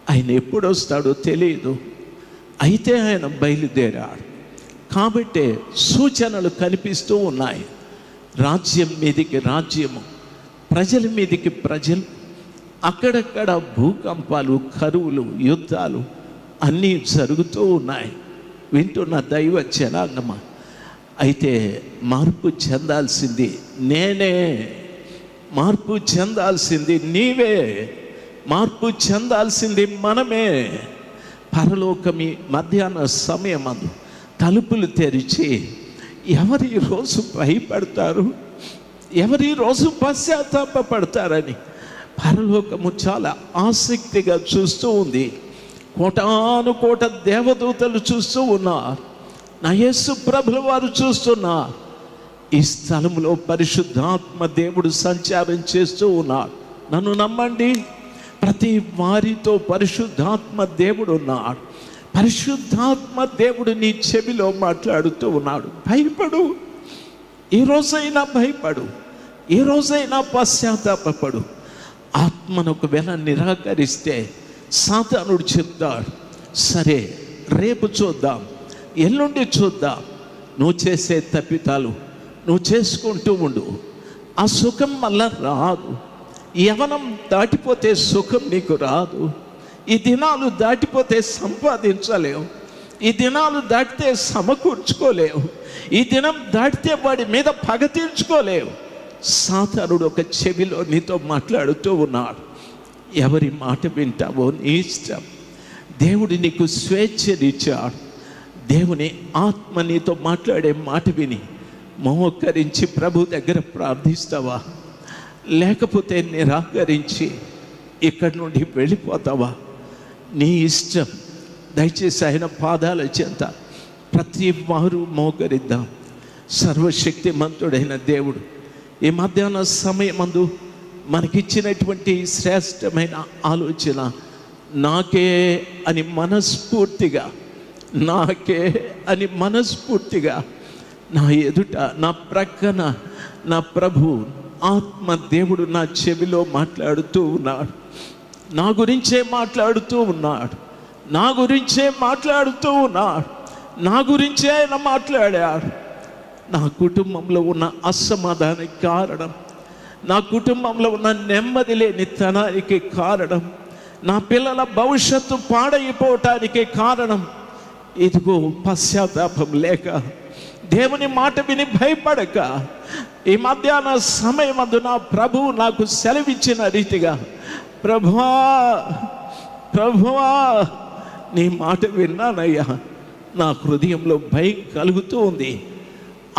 ఆయన ఎప్పుడు వస్తాడో తెలియదు. అయితే ఆయన బయలుదేరాడు కాబట్టే సూచనలు కనిపిస్తూ ఉన్నాయి. రాజ్యం మీదికి రాజ్యము, ప్రజల మీదికి ప్రజలు, అక్కడక్కడ భూకంపాలు, కరువులు, యుద్ధాలు అన్నీ జరుగుతూ ఉన్నాయి. వింటున్న దైవ జనాంగమా, అయితే మార్పు చెందాల్సింది నేనే, మార్పు చెందాల్సింది నీవే, మార్పు చెందాల్సింది మనమే. పరలోకమి మధ్యాహ్న సమయమందు తలుపులు తెరిచి ఎవరి రోజు భయపడతారు, ఎవరి రోజు పశ్చాత్తాపడతారని పరలోకము చాలా ఆసక్తిగా చూస్తూ ఉంది. కోటాను కోట దేవదూతలు చూస్తూ ఉన్నారు. నా యేసు ప్రభుల వారు చూస్తున్నారు. ఈ స్థలంలో పరిశుద్ధాత్మ దేవుడు సంచారం చేస్తూ ఉన్నాడు. నన్ను నమ్మండి, ప్రతి వారితో పరిశుద్ధాత్మ దేవుడు ఉన్నాడు. పరిశుద్ధాత్మ దేవుడు నీ చెవిలో మాట్లాడుతూ ఉన్నాడు. భయపడు, ఈ రోజైనా భయపడు, ఈ రోజైనా పశ్చాత్తాపడు. ఆత్మను ఒకవేళ నిరాకరిస్తే సాతానుడు చెప్తాడు, సరే రేపు చూద్దాం, ఎల్లుండి చూద్దాం. నువ్వు చేసే తప్పితాలు నువ్వు చేసుకుంటూ ఉండు. ఆ సుఖం మళ్ళా రాదు. యవనం దాటిపోతే సుఖం నీకు రాదు. ఈ దినాలు దాటిపోతే సంపాదించలేవు. ఈ దినాలు దాటితే సమకూర్చుకోలేవు. ఈ దినం దాటితే వాడి మీద పగ తీర్చుకోలేవు. సాతానుడు ఒక చెవిలో నీతో మాట్లాడుతూ ఉన్నాడు. ఎవరి మాట వింటావో నీ ఇష్టం. దేవుడు నీకు స్వేచ్ఛనిచ్చాడు. దేవుని ఆత్మ నీతో మాట్లాడే మాట విని మోకరించి ప్రభు దగ్గర ప్రార్థిస్తావా, లేకపోతే నిరాకరించి ఇక్కడి నుండి వెళ్ళిపోతావా? నీ ఇష్టం. దయచేసి ఆయన పాదాల చెంత ప్రతి వారు మోకరిద్దాం. సర్వశక్తిమంతుడైన దేవుడు ఈ మధ్యాహ్న సమయమందు మనకిచ్చినటువంటి శ్రేష్టమైన ఆలోచన నాకే అని మనస్ఫూర్తిగా, నాకే అని మనస్ఫూర్తిగా నా ఎదుట, నా ప్రక్కన నా ప్రభు ఆత్మ దేవుడు నా చెవిలో మాట్లాడుతూ ఉన్నాడు. నా గురించే మాట్లాడుతూ ఉన్నాడు. నా గురించే మాట్లాడుతూ ఉన్నాడు. నా గురించే ఆయన మాట్లాడాడు. నా కుటుంబంలో ఉన్న అసమాధానానికి కారణం, నా కుటుంబంలో ఉన్న నెమ్మది లేని తనానికి కారణం, నా పిల్లల భవిష్యత్తు పాడైపోవటానికి కారణం ఇదిగో పశ్చాత్తాపం లేక, దేవుని మాట విని భయపడక, ఈ మధ్యాహ్న సమయమందు నా ప్రభువు నాకు సెలవిచ్చిన రీతిగా, ప్రభువా ప్రభువా నీ మాట విన్నానయ్యా, నా హృదయంలో భయం కలుగుతూ ఉంది.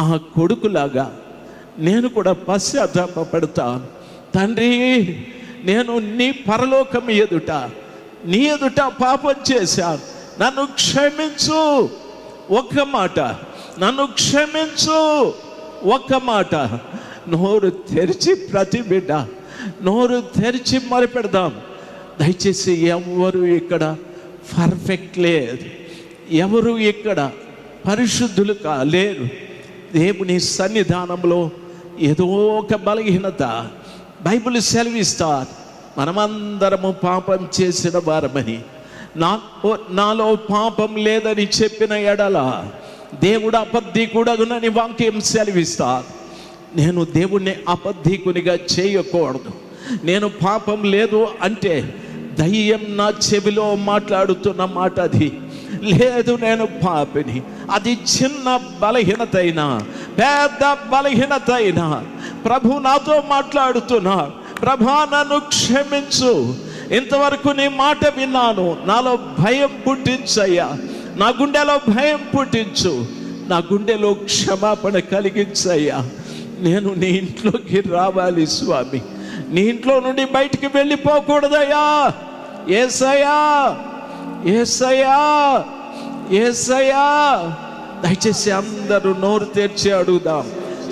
ఆ కొడుకులాగా నేను కూడా పశ్చాత్తాపడతాను. తండ్రి, నేను నీ పరలోకం ఎదుట, నీ ఎదుట పాపం చేశాను, నన్ను క్షమించు. ఒక్క మాట, నన్ను క్షమించు. ఒక్క మాట. నోరు తెరిచి ప్రతి బిడ్డ నోరు తెరిచి మొరపెడదాం. దయచేసి ఎవరు ఇక్కడ పర్ఫెక్ట్ లేదు, ఎవరు ఇక్కడ పరిశుద్ధులు లేరు. దేవుని సన్నిధానంలో ఏదో ఒక బలహీనత బైబిల్ సెలవిస్తారు. మనమందరము పాపం చేసిన వారమని, నాలో పాపం లేదని చెప్పిన ఎడల దేవుడు అబద్ధీకుడగునని వాక్యం సెలవిస్తారు. నేను దేవుణ్ణి అబద్ధీకునిగా చేయకూడదు. నేను పాపం లేదు అంటే దయ్యం నా చెవిలో మాట్లాడుతున్న మాట అది. లేదు, నేను పాపిని. అది చిన్న బలహీనత అయినా పెద్ద బలహీనత అయినా ప్రభు నాతో మాట్లాడుతున్నా, ప్రభా నన్ను క్షమించు, ఇంతవరకు నీ మాట విన్నాను, నాలో భయం పుట్టించయ్యా, నా గుండెలో భయం పుట్టించు, నా గుండెలో క్షమాపణ కలిగించయ్యా. నేను నీ ఇంట్లోకి రావాలి స్వామి, నీ ఇంట్లో నుండి బయటికి వెళ్ళిపోకూడదయ్యా. యేసయ్యా, యేసయ్యా, యేసయ్యా. దయచేసి అందరూ నోరు తెరిచి అడుగుదాం.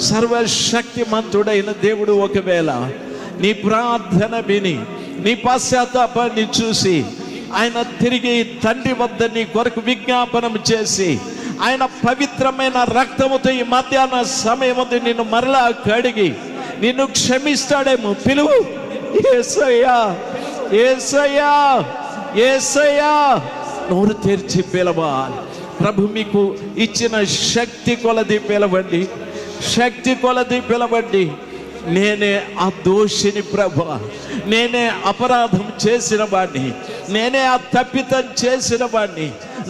సర్వశక్తిమంతుడైన దేవుడు ఒకవేళ నీ ప్రార్థన విని, నీ పశ్చాత్తాపాన్ని చూసి ఆయన తిరిగి తండ్రి వద్ద నీ కొరకు విజ్ఞాపనం చేసి ఆయన పవిత్రమైన రక్తముతో ఈ మధ్యాహ్న సమయం నిన్ను మరలా కడిగి నిన్ను క్షమిస్తాడేమో. పిలువు, యేసయ్యా, యేసయ్యా, యేసయ్యా. నోరు తెరిచి పిలవాలి. ప్రభు మీకు ఇచ్చిన శక్తి కొలది పిలవండి, శక్తి కొలది పిలవండి. నేనే ఆ దోషిని ప్రభు, నేనే అపరాధం చేసిన వాడిని, నేనే ఆ తప్పితం చేసిన వాడిని.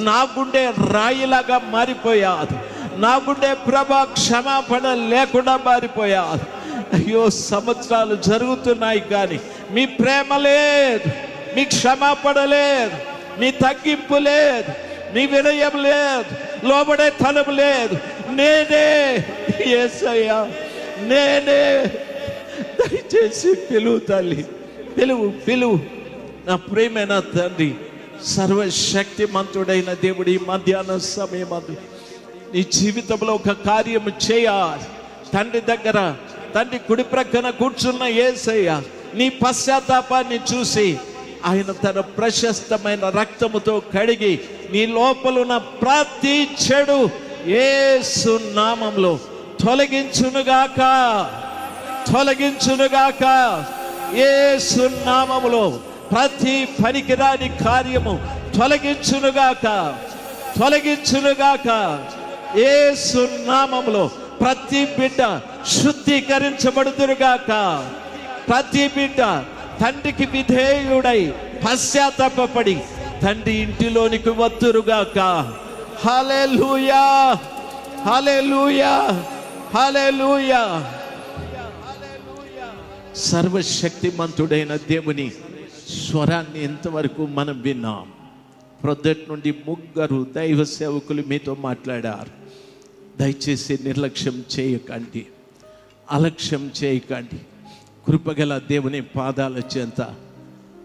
నా గుండె రాయిలాగా మారిపోయాదు, నా గుండె ప్రభా క్షమాపణ లేకుండా మారిపోయాదు. అయ్యో, సంవత్సరాలు జరుగుతున్నాయి కానీ మీ ప్రేమ లేదు, మీ క్షమాపణ లేదు, మీ తగ్గింపు లేదు, మీ వినయం లేదు, లోబడే తనం లేదు. నేనే యేసయ్యా, నేనే. దయచేసి పిలువు తల్లి, పిలువు, పిలువు. నా ప్రియమైన తండ్రి, సర్వశక్తిమంతుడైన దేవుడు ఈ మధ్యాహ్న సమయమందు నీ జీవితంలో ఒక కార్యం చేయాలి. తండ్రి దగ్గర, తండ్రి కుడి ప్రక్కన కూర్చున్న యేసయ్య నీ పశ్చాత్తాపాన్ని చూసి ఆయన తన ప్రశస్తమైన రక్తముతో కడిగి నీ లోపలున్న ప్రతి చెడు యేసు నామములో తొలగించునుగాక, తొలగించునుగాక. యేసు నామములో ప్రతి పనికిరాని కార్యము తొలగించునుగాక, తొలగించునుగాక. యేసు నామములో ప్రతి బిడ్డ శుద్ధీకరించబడుదురుగాక. ప్రతి బిడ్డ తండ్రికి విధేయుడై పశ్చాత్తాపడి తండ్రి ఇంటిలోనికి వద్దురుగాక. హల్లెలూయా, హల్లెలూయా, హల్లెలూయా. సర్వశక్తిమంతుడైన దేవుని స్వరాన్ని ఎంతవరకు మనం విన్నాం. ప్రొద్దటి నుండి 3 దైవ సేవకులు మీతో మాట్లాడారు. దయచేసి నిర్లక్ష్యం చేయకండి, అలక్ష్యం చేయకండి. కృపగల దేవుని పాదాల చెంత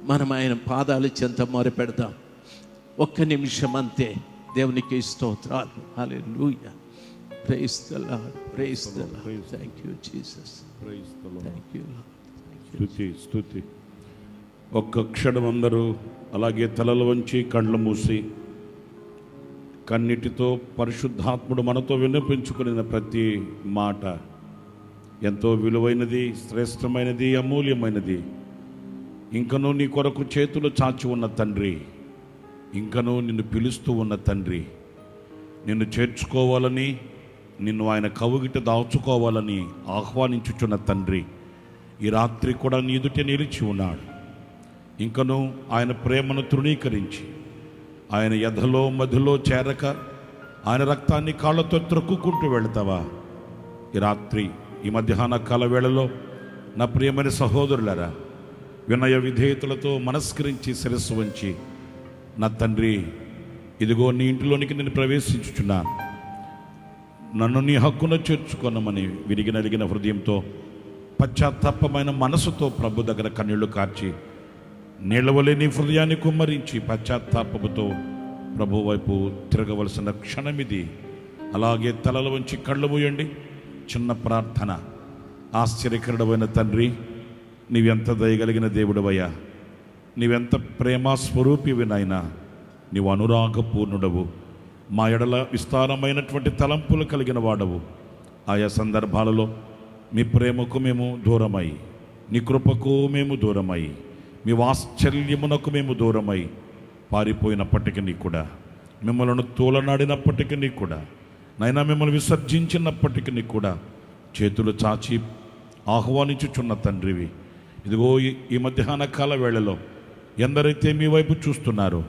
మనం ఆయన పాదాల చెంత మొరపెడదాం. 1 నిమిషం అంతే. దేవునికి స్తోత్రాలు. Hallelujah. Praise the lord, praise the lord. Thank you Jesus, praise the lord. Thank you lord. స్తుతి, స్తుతి. ఒక్క క్షణం అందరూ అలాగే తలలు వంచి కళ్ళు మూసి కన్నిటితో పరిశుద్ధాత్ముడు మనతో వినిపించుకున్న ప్రతి మాట ఎంతో విలువైనది, శ్రేష్టమైనది, అమూల్యమైనది. ఇంకనూ నీ కొరకు చేతులు చాచి ఉన్న తండ్రి, ఇంకనూ నిన్ను పిలుస్తూ ఉన్న తండ్రి, నిన్ను చేర్చుకోవాలని, నిన్ను ఆయన కవుగిట దాచుకోవాలని ఆహ్వానించుచున్న తండ్రి ఈ రాత్రి కూడా నీ ఎదుట నిలిచి ఉన్నాడు. ఇంకనూ ఆయన ప్రేమను తృణీకరించి ఆయన యధలో మధ్యలో చేరక ఆయన రక్తాన్ని కాళ్ళతో త్రొక్కుకుంటూ వెళతావా? ఈ రాత్రి, ఈ మధ్యాహ్న కాల వేళలో నా ప్రియమైన సహోదరులారా, వినయ విధేయతలతో మనస్కరించి శిరస్సు వంచి, నా తండ్రి, ఇదిగో నీ ఇంటిలోనికి నేను ప్రవేశించుచున్నాను, నన్ను నీ హక్కున చేర్చుకొనమని విరిగి నలిగిన హృదయంతో, పశ్చాత్తాపమైన మనసుతో ప్రభు దగ్గర కన్నీళ్లు కార్చి, నీళ్ళవలే నీ హృదయాన్ని కుమ్మరించి పశ్చాత్తాపముతో ప్రభు వైపు తిరగవలసిన క్షణమిది. అలాగే తలలు వంచి కళ్ళు మూయండి. చిన్న ప్రార్థన. ఆశ్చర్యకరుడమైన తండ్రి, నీవెంత దయగలిగిన దేవుడవయ్యా, నీవెంత ప్రేమ స్వరూపివి నాయనా, నీవు అనురాగపూర్ణుడవు, మా ఎడల విస్తారమైనటువంటి తలంపులు కలిగిన వాడవు. ఆయా సందర్భాలలో మీ ప్రేమకు మేము దూరమై, నీ కృపకు మేము దూరమై, మీ వాత్సల్యమునకు మేము దూరమై పారిపోయినప్పటికీ కూడా, మిమ్మల్ని తోలనాడినప్పటికీ కూడా, నైనా మిమ్మల్ని విసర్జించినప్పటికీ కూడా చేతులు చాచి ఆహ్వానించుచున్న తండ్రివి, ఇదిగో ఈ మధ్యాహ్న కాల వేళలో ఎందరైతే మీ వైపు చూస్తున్నారో,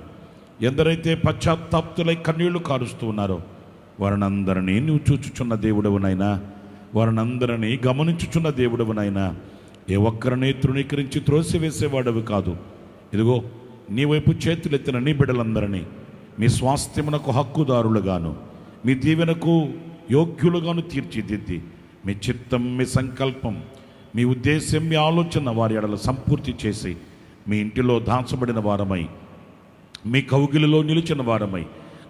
ఎందరైతే పశ్చాత్తాప్తులై కన్నీళ్లు కారుస్తూ ఉన్నారో వారినందరినీ నువ్వు చూచుచున్న దేవుడవునైనా, వారినందరినీ గమనించుచున్న దేవుడవునైనా, ఏ ఒక్కరిని తృణీకరించి త్రోసివేసేవాడవి కాదు. ఇదిగో నీ వైపు చేతులెత్తిన నీ బిడ్డలందరినీ మీ స్వాస్థ్యమునకు హక్కుదారులుగాను, మీ దీవెనకు యోగ్యులుగాను తీర్చిదిద్ది, మీ చిత్తం, మీ సంకల్పం, మీ ఉద్దేశం, మీ ఆలోచన వారి ఎడల సంపూర్తి చేసి, మీ ఇంటిలో దాచబడిన వారమై, మీ కౌగిలిలో నిలిచిన వారమై,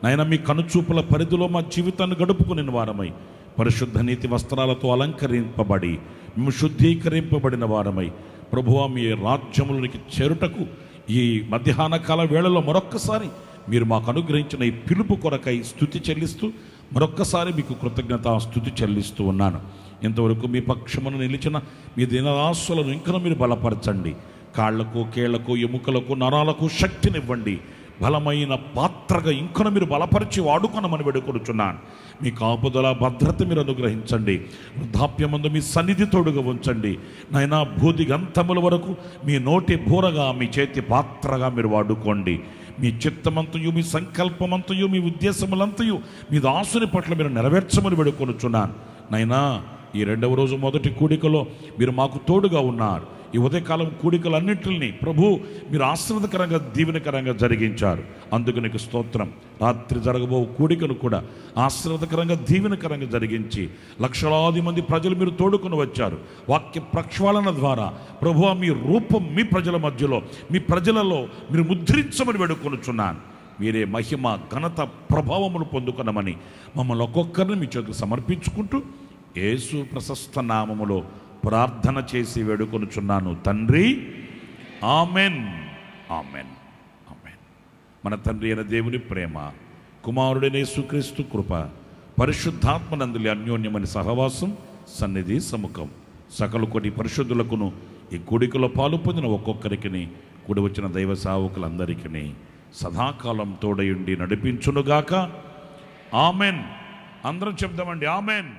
నాయన మీ కనుచూపుల పరిధిలో మా జీవితాన్ని గడుపుకునే వారమై, పరిశుద్ధ నీతి వస్త్రాలతో అలంకరింపబడి మేము శుద్ధీకరింపబడిన వారమై, ప్రభువా మీ రాజ్యములోనికి చేరుటకు ఈ మధ్యాహ్న కాల వేళలో మరొక్కసారి మీరు మాకు అనుగ్రహించిన ఈ పిలుపు కొరకై స్తుతి చెల్లిస్తూ, మరొక్కసారి మీకు కృతజ్ఞత స్తుతి చెల్లిస్తూ ఉన్నాను. ఇంతవరకు మీ పక్షమును నిలిచిన మీ దినరాశులను ఇంకా మీరు బలపరచండి. కాళ్లకు, కేళ్లకు, ఎముకలకు, నరాలకు శక్తినివ్వండి. బలమైన పాత్రగా ఇంకను మీరు బలపరిచి వాడుకొనమని వేడుకొనుచున్నాను. మీ కాపుదల, భద్రత మీరు అనుగ్రహించండి. వృద్ధాప్యమందు మీ సన్నిధి తోడుగా ఉంచండి. నైనా భూదిగంతముల వరకు మీ నోటి బూరగా, మీ చేతి పాత్రగా మీరు వాడుకోండి. మీ చిత్తమంతయు, మీ సంకల్పమంతయు, మీ ఉద్దేశములంతయు మీ దాసుని పట్ల మీరు నెరవేర్చమని వేడుకొనుచున్నాను. నైనా ఈ రెండవ రోజు మొదటి కూడికలో మీరు మాకు తోడుగా ఉన్నారు. ఈ ఉదయకాలం కూడికలన్నింటినీ ప్రభు మీరు ఆశీర్వాదకరంగా, దీవెనకరంగా జరిగించారు. అందుకు నీకు స్తోత్రం. రాత్రి జరగబో కూడికను కూడా ఆశీర్వాదకరంగా, దీవెనకరంగా జరిగించి లక్షలాది మంది ప్రజలు మీరు తోడుకొని వచ్చారు. వాక్య ప్రక్షాళన ద్వారా ప్రభు మీ రూపం మీ ప్రజల మధ్యలో, మీ ప్రజలలో మీరు ముద్రించమని వేడుకొనుచున్నాను. మీరే మహిమ, ఘనత, ప్రభావములు పొందుకున్నామని మమ్మల్ని ఒక్కొక్కరిని మీ చేతులకు సమర్పించుకుంటూ యేసు ప్రశస్త నామములో ప్రార్థన చేసి వేడుకొనుచున్నాను తండ్రి. Amen, amen, amen. మన తండ్రి అయిన దేవుని ప్రేమ, కుమారుడైన యేసుక్రీస్తు కృప, పరిశుద్ధాత్మనందులి అన్యోన్యమైన సహవాసం, సన్నిధి, సముఖం సకల కోటి పరిశుద్ధులకును ఈ కూడికలో పాలు పొందిన ఒక్కొక్కరికి, కూడి వచ్చిన దైవ సేవకులందరికీ సదాకాలం తోడయుండి నడిపించునుగాక. ఆమెన్. అందరం చెప్దామండి, ఆమెన్.